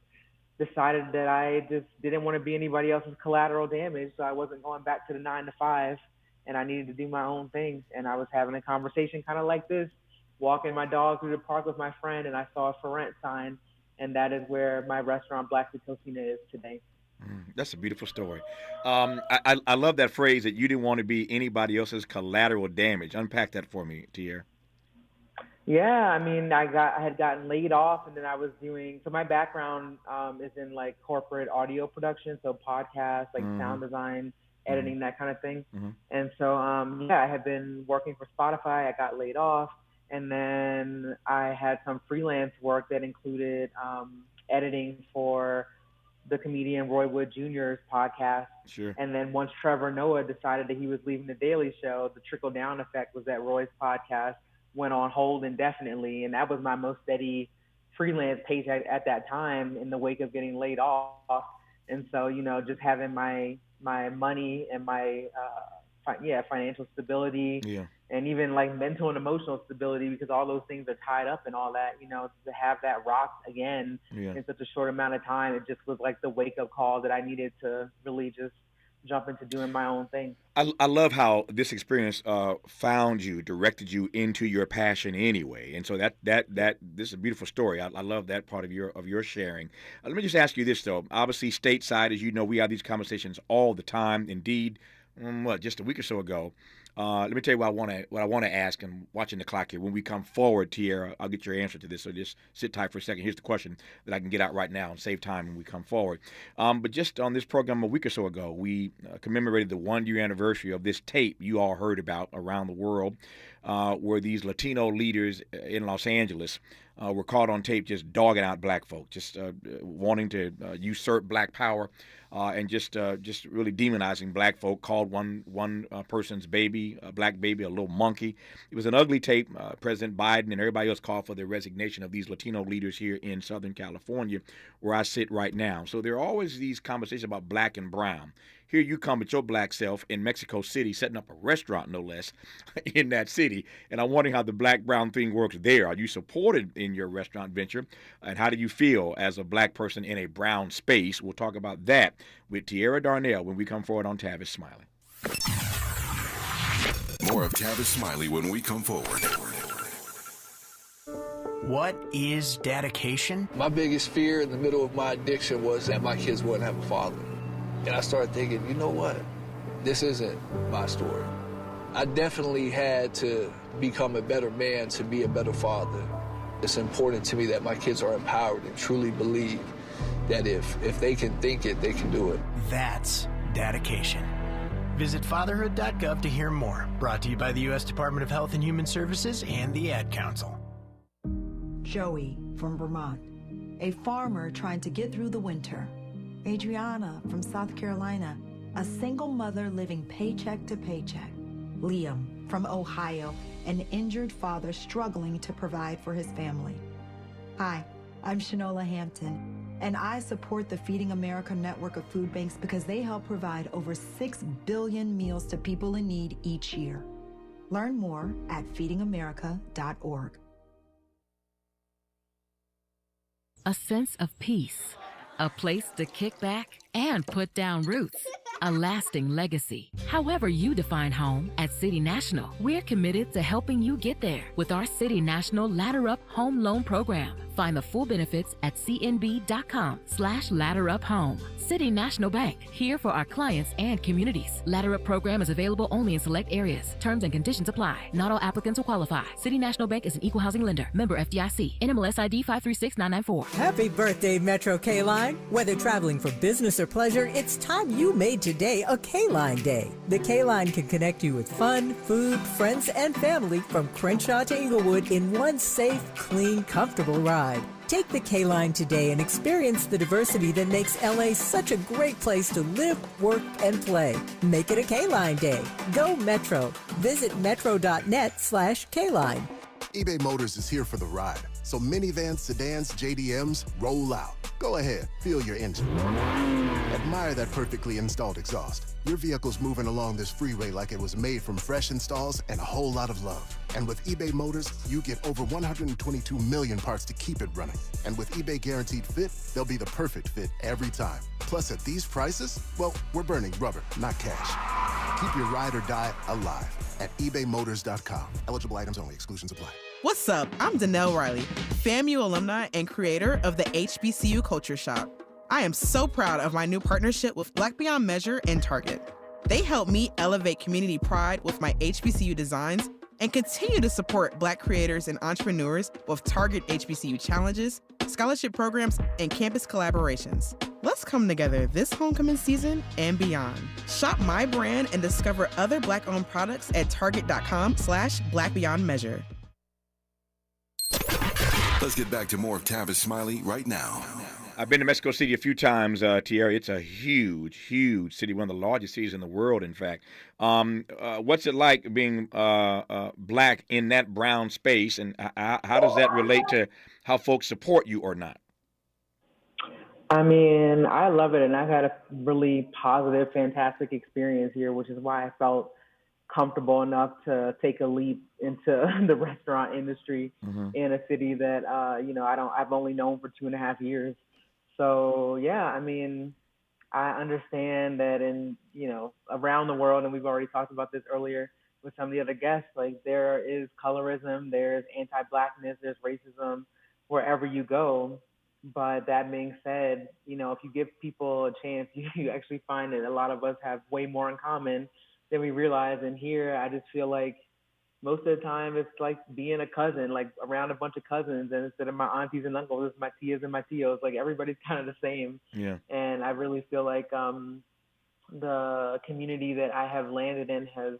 [SPEAKER 2] decided that I just didn't want to be anybody else's collateral damage. So I wasn't going back to the 9 to 5. And I needed to do my own thing. And I was having a conversation kind of like this, walking my dog through the park with my friend, and I saw a for rent sign. And that is where my restaurant, Black Cocina, is today.
[SPEAKER 6] That's a beautiful story. I love that phrase that you didn't want to be anybody else's collateral damage. Unpack that for me, Tierra.
[SPEAKER 2] Yeah, I mean, I had gotten laid off, and then I was doing, so my background is in corporate audio production, so podcasts, sound design, editing, that kind of thing. And so, I had been working for Spotify. I got laid off. And then I had some freelance work that included editing for the comedian Roy Wood Jr.'s podcast.
[SPEAKER 6] Sure.
[SPEAKER 2] And then once Trevor Noah decided that he was leaving The Daily Show, the trickle-down effect was that Roy's podcast went on hold indefinitely. And that was my most steady freelance paycheck at that time in the wake of getting laid off. And so, just having my money and my financial stability and even mental and emotional stability, because all those things are tied up and all that, to have that rocked again in such a short amount of time, it just was the wake up call that I needed to really just jump into doing my own thing.
[SPEAKER 6] I love how this experience found you, directed you into your passion anyway, and so that this is a beautiful story. I love that part of your sharing. Let me just ask you this though. Obviously, stateside, as you know, we have these conversations all the time. Indeed, just a week or so ago. Let me tell you what I want to ask, and watching the clock here. When we come forward, Tierra, I'll get your answer to this. So just sit tight for a second. Here's the question that I can get out right now and save time when we come forward. But just on this program a week or so ago, we commemorated the 1-year anniversary of this tape you all heard about around the world, where these Latino leaders in Los Angeles were caught on tape just dogging out Black folk, just wanting to usurp Black power. And just really demonizing Black folk, called one person's baby, a Black baby, a little monkey. It was an ugly tape. President Biden and everybody else called for the resignation of these Latino leaders here in Southern California, where I sit right now. So there are always these conversations about Black and brown. Here you come with your Black self in Mexico City, setting up a restaurant, no less, in that city. And I'm wondering how the Black-brown thing works there. Are you supported in your restaurant venture? And how do you feel as a Black person in a brown space? We'll talk about that with Tierra Darnell when we come forward on Tavis Smiley.
[SPEAKER 8] More of Tavis Smiley when we come forward.
[SPEAKER 3] What is dedication?
[SPEAKER 4] My biggest fear in the middle of my addiction was that my kids wouldn't have a father. And I started thinking, you know what? This isn't my story. I definitely had to become a better man to be a better father. It's important to me that my kids are empowered and truly believe that if they can think it, they can do it.
[SPEAKER 3] That's dedication. Visit fatherhood.gov to hear more. Brought to you by the U.S. Department of Health and Human Services and the Ad Council.
[SPEAKER 5] Joey from Vermont. a farmer trying to get through the winter. Adriana from South Carolina, a single mother living paycheck to paycheck. Liam from Ohio, an injured father struggling to provide for his family. Hi, I'm Shanola Hampton, and I support the Feeding America network of food banks because they help provide over 6 billion meals to people in need each year. Learn more at feedingamerica.org.
[SPEAKER 9] A sense of peace, a place to kick back and put down roots, a lasting legacy. However you define home, at City National, we're committed to helping you get there with our City National Ladder Up Home Loan Program. Find the full benefits at cnb.com/ladderuphome. City National Bank, here for our clients and communities. Ladder Up program is available only in select areas. Terms and conditions apply. Not all applicants will qualify. City National Bank is an equal housing lender. Member FDIC. NMLS ID 536994.
[SPEAKER 10] Happy birthday, Metro K-Line. Whether traveling for business or pleasure, it's time you made today a K-Line day. The K-Line can connect you with fun, food, friends, and family from Crenshaw to Inglewood in one safe, clean, comfortable ride. Take the K-Line today and experience the diversity that makes LA such a great place to live, work, and play. Make it a K-Line day. Go Metro. Visit metro.net/K-Line.
[SPEAKER 11] eBay Motors is here for the ride. So minivans, sedans, JDMs, roll out. Go ahead, feel your engine. Admire that perfectly installed exhaust. Your vehicle's moving along this freeway like it was made from fresh installs and a whole lot of love. And with eBay Motors, you get over 122 million parts to keep it running. And with eBay Guaranteed Fit, they'll be the perfect fit every time. Plus, at these prices, well, we're burning rubber, not cash. Keep your ride or die alive at ebaymotors.com. Eligible items only. Exclusions apply.
[SPEAKER 12] What's up? I'm Danelle Riley, FAMU alumni and creator of the HBCU Culture Shop. I am so proud of my new partnership with Black Beyond Measure and Target. They help me elevate community pride with my HBCU designs and continue to support Black creators and entrepreneurs with Target HBCU challenges, scholarship programs, and campus collaborations. Let's come together this homecoming season and beyond. Shop my brand and discover other Black-owned products at target.com/blackbeyondmeasure.
[SPEAKER 8] Let's get back to more of Tavis Smiley right now.
[SPEAKER 6] I've been to Mexico City a few times, Tierra. It's a huge, huge city, one of the largest cities in the world, in fact. What's it like being Black in that brown space, and how does that relate to how folks support you or not?
[SPEAKER 2] I mean, I love it, and I've had a really positive, fantastic experience here, which is why I felt comfortable enough to take a leap into the restaurant industry in a city that I've only known for 2.5 years. So yeah, I mean, I understand that around the world, and we've already talked about this earlier with some of the other guests, like there is colorism, there's anti-Blackness, there's racism wherever you go. But that being said, if you give people a chance, you actually find that a lot of us have way more in common than we realize. And here, I just feel like most of the time it's like being a cousin, like around a bunch of cousins, and instead of my aunties and uncles, it's my tias and my tios. Like everybody's kind of the same.
[SPEAKER 6] Yeah.
[SPEAKER 2] And I really feel like the community that I have landed in has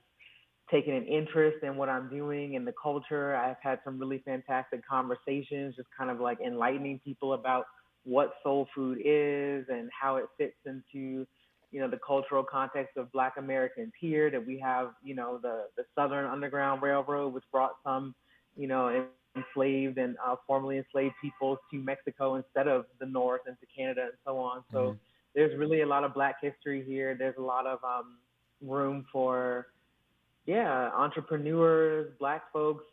[SPEAKER 2] taken an interest in what I'm doing and the culture. I've had some really fantastic conversations, just kind of like enlightening people about what soul food is and how it fits into the cultural context of Black Americans here, that we have, the Southern Underground Railroad, which brought some, enslaved and formerly enslaved peoples to Mexico instead of the North and to Canada and so on. So there's really a lot of Black history here. There's a lot of room for, entrepreneurs, Black folks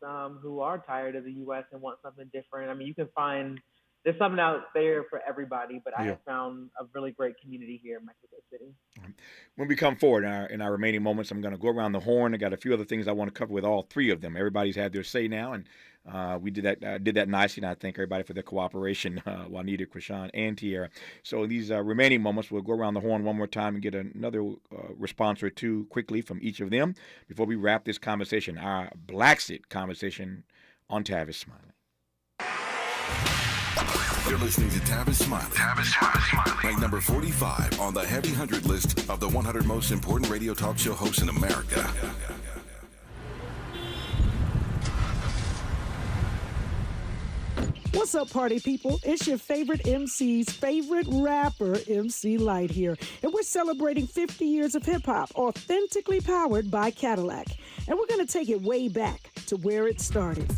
[SPEAKER 2] who are tired of the U.S. and want something different. I mean, you can find there's something out there for everybody, but I have found a really great community here in Mexico City.
[SPEAKER 6] When we come forward in our remaining moments, I'm going to go around the horn. I got a few other things I want to cover with all three of them. Everybody's had their say now, and we did that nicely, and I thank everybody for their cooperation, Juanita, Krishan, and Tierra. So in these remaining moments, we'll go around the horn one more time and get another response or two quickly from each of them before we wrap this conversation, our Blacksit conversation on Tavis Smiley.
[SPEAKER 8] You're listening to Tavis Smiley. Tavis Smiley. Ranked number 45 on the Heavy 100 list of the 100 most important radio talk show hosts in America.
[SPEAKER 13] What's up, party people? It's your favorite MC's favorite rapper, MC Light here. And we're celebrating 50 years of hip-hop, authentically powered by Cadillac. And we're going to take it way back to where it started.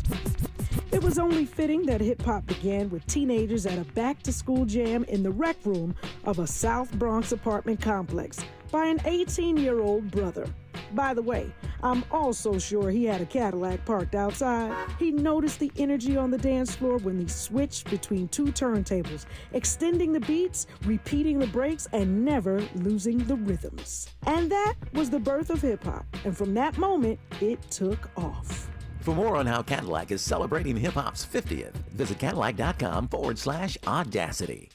[SPEAKER 13] It was only fitting that hip-hop began with teenagers at a back-to-school jam in the rec room of a South Bronx apartment complex by an 18-year-old brother. By the way, I'm also sure he had a Cadillac parked outside. He noticed the energy on the dance floor when he switched between two turntables, extending the beats, repeating the breaks, and never losing the rhythms. And that was the birth of hip-hop. And from that moment, it took off.
[SPEAKER 14] For more on how Cadillac is celebrating hip-hop's 50th, visit Cadillac.com/audacity.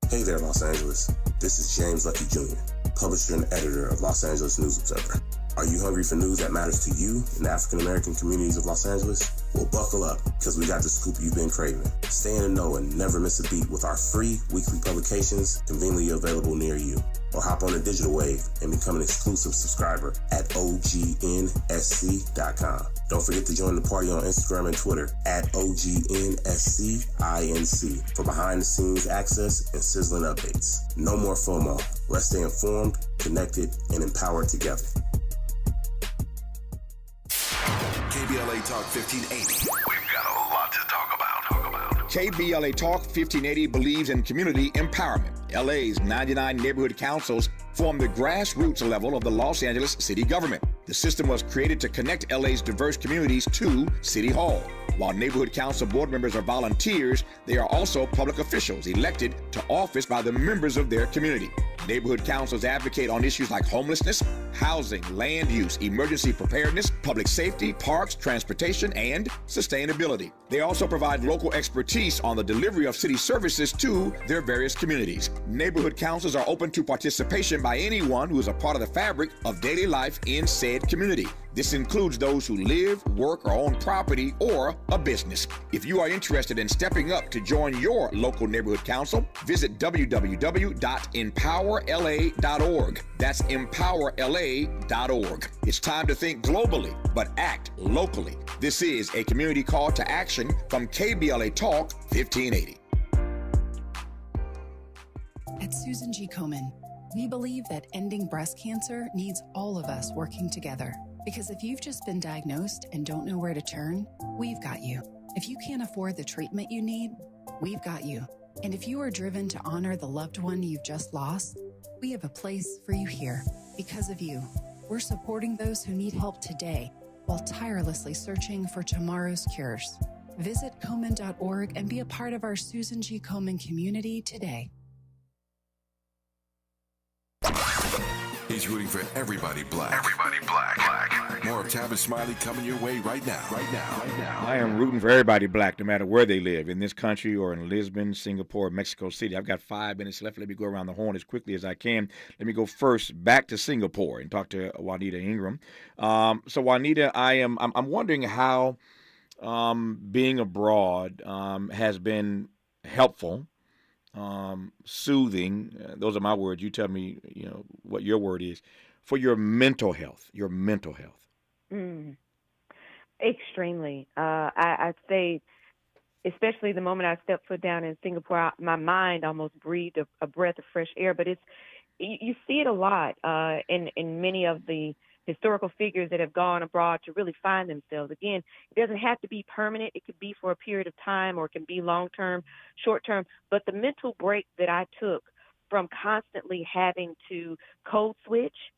[SPEAKER 16] Hey there, Los Angeles. This is James Lucky Jr., publisher and editor of Los Angeles News Observer. Are you hungry for news that matters to you in the African-American communities of Los Angeles? Well, buckle up, because we got the scoop you've been craving. Stay in the know and never miss a beat with our free weekly publications conveniently available near you. Or hop on the digital wave and become an exclusive subscriber at OGNSC.com. Don't forget to join the party on Instagram and Twitter at OGNSCINC for behind-the-scenes access and sizzling updates. No more FOMO. Let's stay informed, connected, and empowered together.
[SPEAKER 8] KBLA Talk 1580. We've got a lot to talk about.
[SPEAKER 6] KBLA Talk 1580 believes in community empowerment. LA's 99 neighborhood councils form the grassroots level of the Los Angeles city government. The system was created to connect LA's diverse communities to City Hall. While neighborhood council board members are volunteers, they are also public officials elected to office by the members of their community. Neighborhood councils advocate on issues like homelessness, housing, land use, emergency preparedness, public safety, parks, transportation, and sustainability. They also provide local expertise on the delivery of city services to their various communities. Neighborhood councils are open to participation by anyone who is a part of the fabric of daily life in said community. This includes those who live, work, or own property or a business. If you are interested in stepping up to join your local neighborhood council, visit www.empowerla.org. That's empowerla.org. It's time to think globally, but act locally. This is a community call to action from KBLA Talk 1580.
[SPEAKER 17] At Susan G. Komen, we believe that ending breast cancer needs all of us working together. Because if you've just been diagnosed and don't know where to turn, we've got you. If you can't afford the treatment you need, we've got you. And if you are driven to honor the loved one you've just lost, we have a place for you here. Because of you, we're supporting those who need help today while tirelessly searching for tomorrow's cures. Visit Komen.org and be a part of our Susan G. Komen community today.
[SPEAKER 8] He's rooting for everybody black. Everybody black. More of Tavis Smiley coming your way right now.
[SPEAKER 6] I am rooting for everybody black, no matter where they live, in this country or in Lisbon, Singapore, Mexico City. I've got 5 minutes left. Let me go around the horn as quickly as I can. Let me go first back to Singapore and talk to Juanita Ingram. So Juanita, I'm wondering how being abroad has been helpful. Soothing, those are my words. You tell me, what your word is for your mental health.
[SPEAKER 7] Extremely. I'd say, especially the moment I stepped foot down in Singapore, my mind almost breathed a breath of fresh air. But you see it a lot in many of the historical figures that have gone abroad to really find themselves. Again, it doesn't have to be permanent. It could be for a period of time, or it can be long-term, short-term. But the mental break that I took from constantly having to code switch,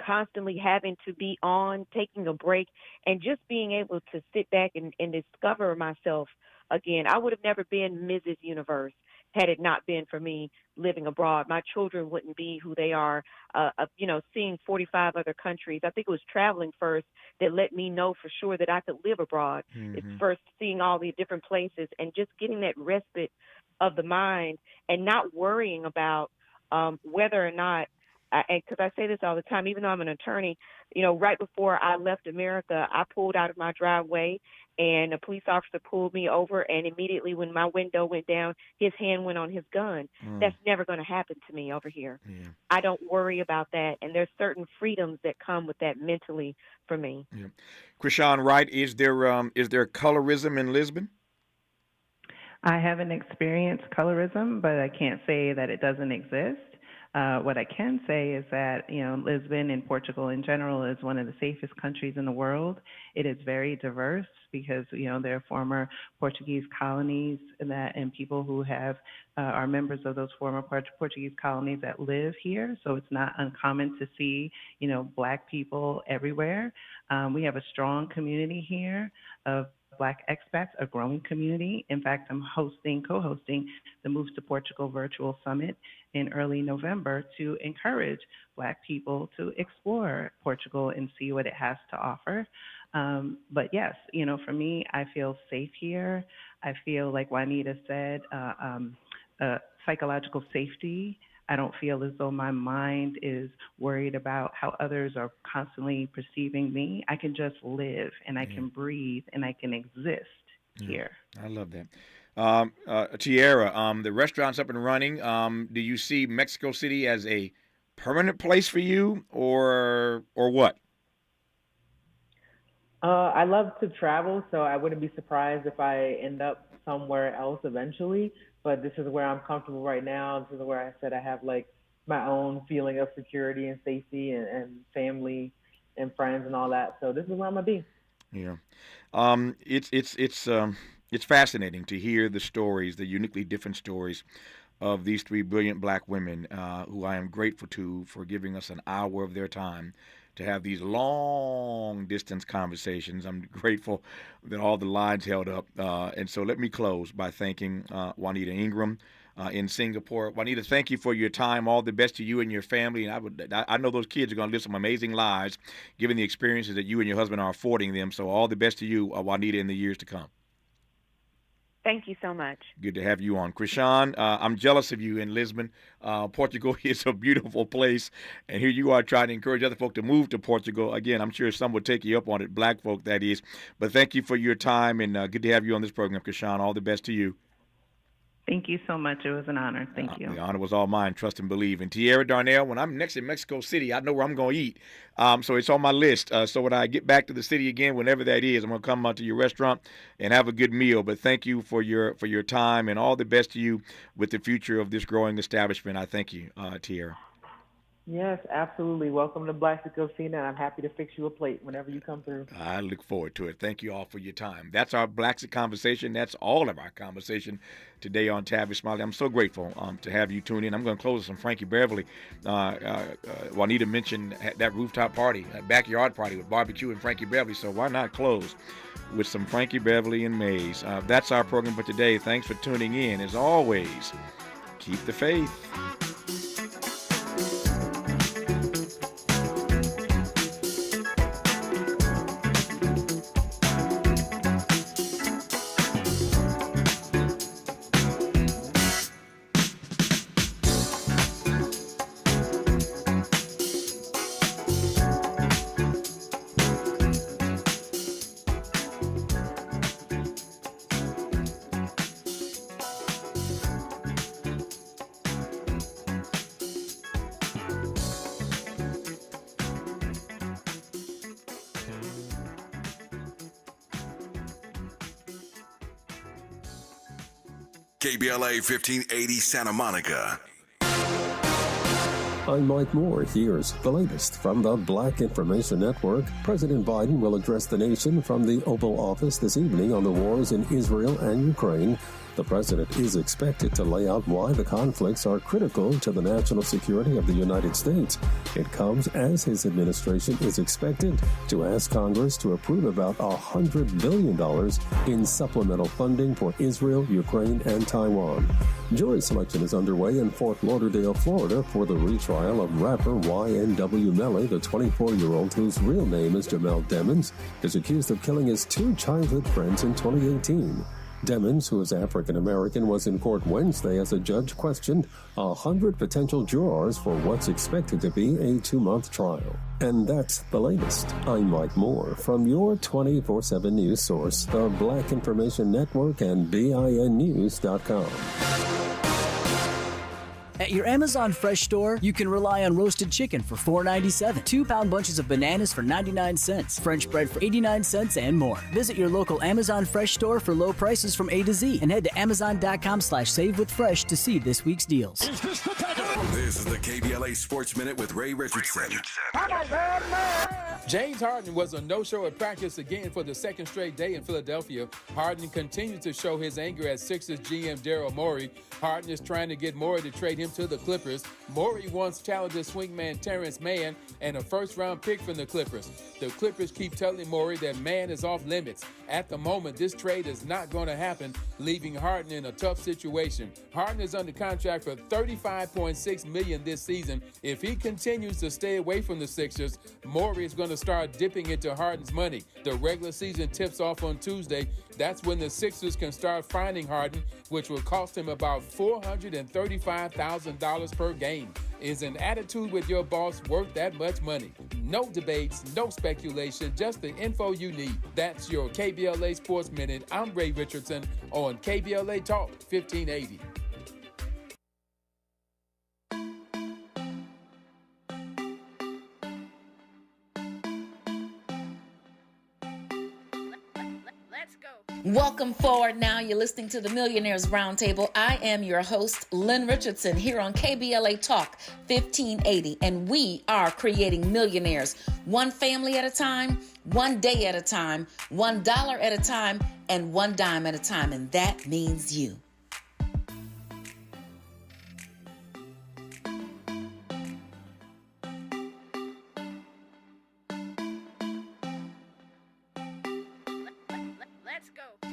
[SPEAKER 7] constantly having to be on, taking a break, and just being able to sit back and discover myself again. I would have never been Mrs. Universe had it not been for me living abroad. My children wouldn't be who they are, seeing 45 other countries. I think it was traveling first that let me know for sure that I could live abroad. It's first seeing all the different places and just getting that respite of the mind and not worrying about whether or not because I say this all the time, even though I'm an attorney, right before I left America, I pulled out of my driveway and a police officer pulled me over, and immediately when my window went down, his hand went on his gun. That's never going to happen to me over here.
[SPEAKER 6] Yeah.
[SPEAKER 7] I don't worry about that, and there's certain freedoms that come with that mentally for me.
[SPEAKER 6] Yeah. Krishan Wright, is there colorism in Lisbon?
[SPEAKER 15] I haven't experienced colorism, but I can't say that it doesn't exist. What I can say is that, Lisbon and Portugal in general is one of the safest countries in the world. It is very diverse because, there are former Portuguese colonies and people who are members of those former Portuguese colonies that live here. So it's not uncommon to see, Black people everywhere. We have a strong community here of Black expats, a growing community. In fact, I'm co-hosting the Moves to Portugal Virtual Summit in early November to encourage Black people to explore Portugal and see what it has to offer. But yes, for me, I feel safe here. I feel like Juanita said, psychological safety. I don't feel as though my mind is worried about how others are constantly perceiving me. I can just live and I can breathe and I can exist here.
[SPEAKER 6] I love that. Tierra, the restaurant's up and running. Do you see Mexico City as a permanent place for you or what?
[SPEAKER 2] I love to travel, so I wouldn't be surprised if I end up somewhere else eventually. But this is where I'm comfortable right now. This is where I said I have like my own feeling of security and safety and family and friends and all that. So this is where I'm gonna be.
[SPEAKER 6] Yeah, it's fascinating to hear the stories, the uniquely different stories of these three brilliant Black women who I am grateful to for giving us an hour of their time to have these long-distance conversations. I'm grateful that all the lines held up. And so let me close by thanking Juanita Ingram in Singapore. Juanita, thank you for your time. All the best to you and your family. And I know those kids are going to live some amazing lives, given the experiences that you and your husband are affording them. So all the best to you, Juanita, in the years to come.
[SPEAKER 7] Thank you so much.
[SPEAKER 6] Good to have you on. Krishan, I'm jealous of you in Lisbon. Portugal is a beautiful place, and here you are trying to encourage other folk to move to Portugal. Again, I'm sure some would take you up on it, Black folk, that is. But thank you for your time, and good to have you on this program, Krishan. All the best to you.
[SPEAKER 15] Thank you so much. It was an honor. Thank you.
[SPEAKER 6] The honor was all mine. Trust and believe. And Tierra Darnell, when I'm next in Mexico City, I know where I'm going to eat. So it's on my list. So when I get back to the city again, whenever that is, I'm going to come out to your restaurant and have a good meal. But thank you for your time and all the best to you with the future of this growing establishment. I thank you, Tierra.
[SPEAKER 2] Yes, absolutely. Welcome to Black Cocina, and I'm happy to fix you a plate whenever you come through.
[SPEAKER 6] I look forward to it. Thank you all for your time. That's our Black Conversation. That's all of our conversation today on Tavis Smiley. I'm so grateful to have you tune in. I'm going to close with some Frankie Beverly. Juanita mentioned that rooftop party, that backyard party with barbecue and Frankie Beverly, so why not close with some Frankie Beverly and Mays? That's our program for today. Thanks for tuning in. As always, keep the faith.
[SPEAKER 8] KBLA 1580 Santa Monica.
[SPEAKER 1] I'm Mike Moore. Here's the latest from the Black Information Network. President Biden will address the nation from the Oval Office this evening on the wars in Israel and Ukraine. The president is expected to lay out why the conflicts are critical to the national security of the United States. It comes as his administration is expected to ask Congress to approve about $100 billion in supplemental funding for Israel, Ukraine, and Taiwan. Jury selection is underway in Fort Lauderdale, Florida, for the retrial of rapper YNW Melly, the 24-year-old whose real name is Jamel Demons, is accused of killing his two childhood friends in 2018. Demmons, who is African-American, was in court Wednesday as a judge questioned 100 potential jurors for what's expected to be a 2-month trial. And that's the latest. I'm Mike Moore from your 24/7 news source, the Black Information Network and BINnews.com.
[SPEAKER 18] At your Amazon Fresh store, you can rely on roasted chicken for $4.97, 2-pound bunches of bananas for 99 cents, French bread for 89 cents, and more. Visit your local Amazon Fresh store for low prices from A to Z and head to Amazon.com/savewithfresh to see this week's deals.
[SPEAKER 8] This is the KBLA Sports Minute with Ray Richardson.
[SPEAKER 19] James Harden was a no-show at practice again for the second straight day in Philadelphia. Harden continues to show his anger at Sixers GM Daryl Morey. Harden is trying to get Morey to trade him to the Clippers. Morey wants challenger swingman Terrence Mann and a first-round pick from the Clippers. The Clippers keep telling Morey that Mann is off limits. At the moment, this trade is not going to happen, leaving Harden in a tough situation. Harden is under contract for $35.6 million this season. If he continues to stay away from the Sixers, Morey is going to start dipping into Harden's money. The regular season tips off on Tuesday. That's when the Sixers can start finding Harden, which will cost him about $435,000 per game. Is an attitude with your boss worth that much money? No debates, no speculation, just the info you need. That's your KBLA Sports Minute. I'm Ray Richardson on KBLA Talk 1580.
[SPEAKER 20] Welcome forward now. You're listening to the Millionaires Roundtable. I am your host, Lynn Richardson, here on KBLA Talk 1580. And we are creating millionaires, one family at a time, one day at a time, $1 at a time, and one dime at a time. And that means you.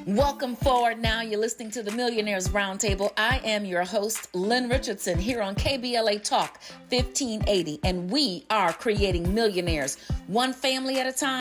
[SPEAKER 20] Welcome forward now. You're listening to the Millionaires Roundtable. I am your host, Lynn Richardson, here on KBLA Talk 1580. And we are creating millionaires, one family at a time.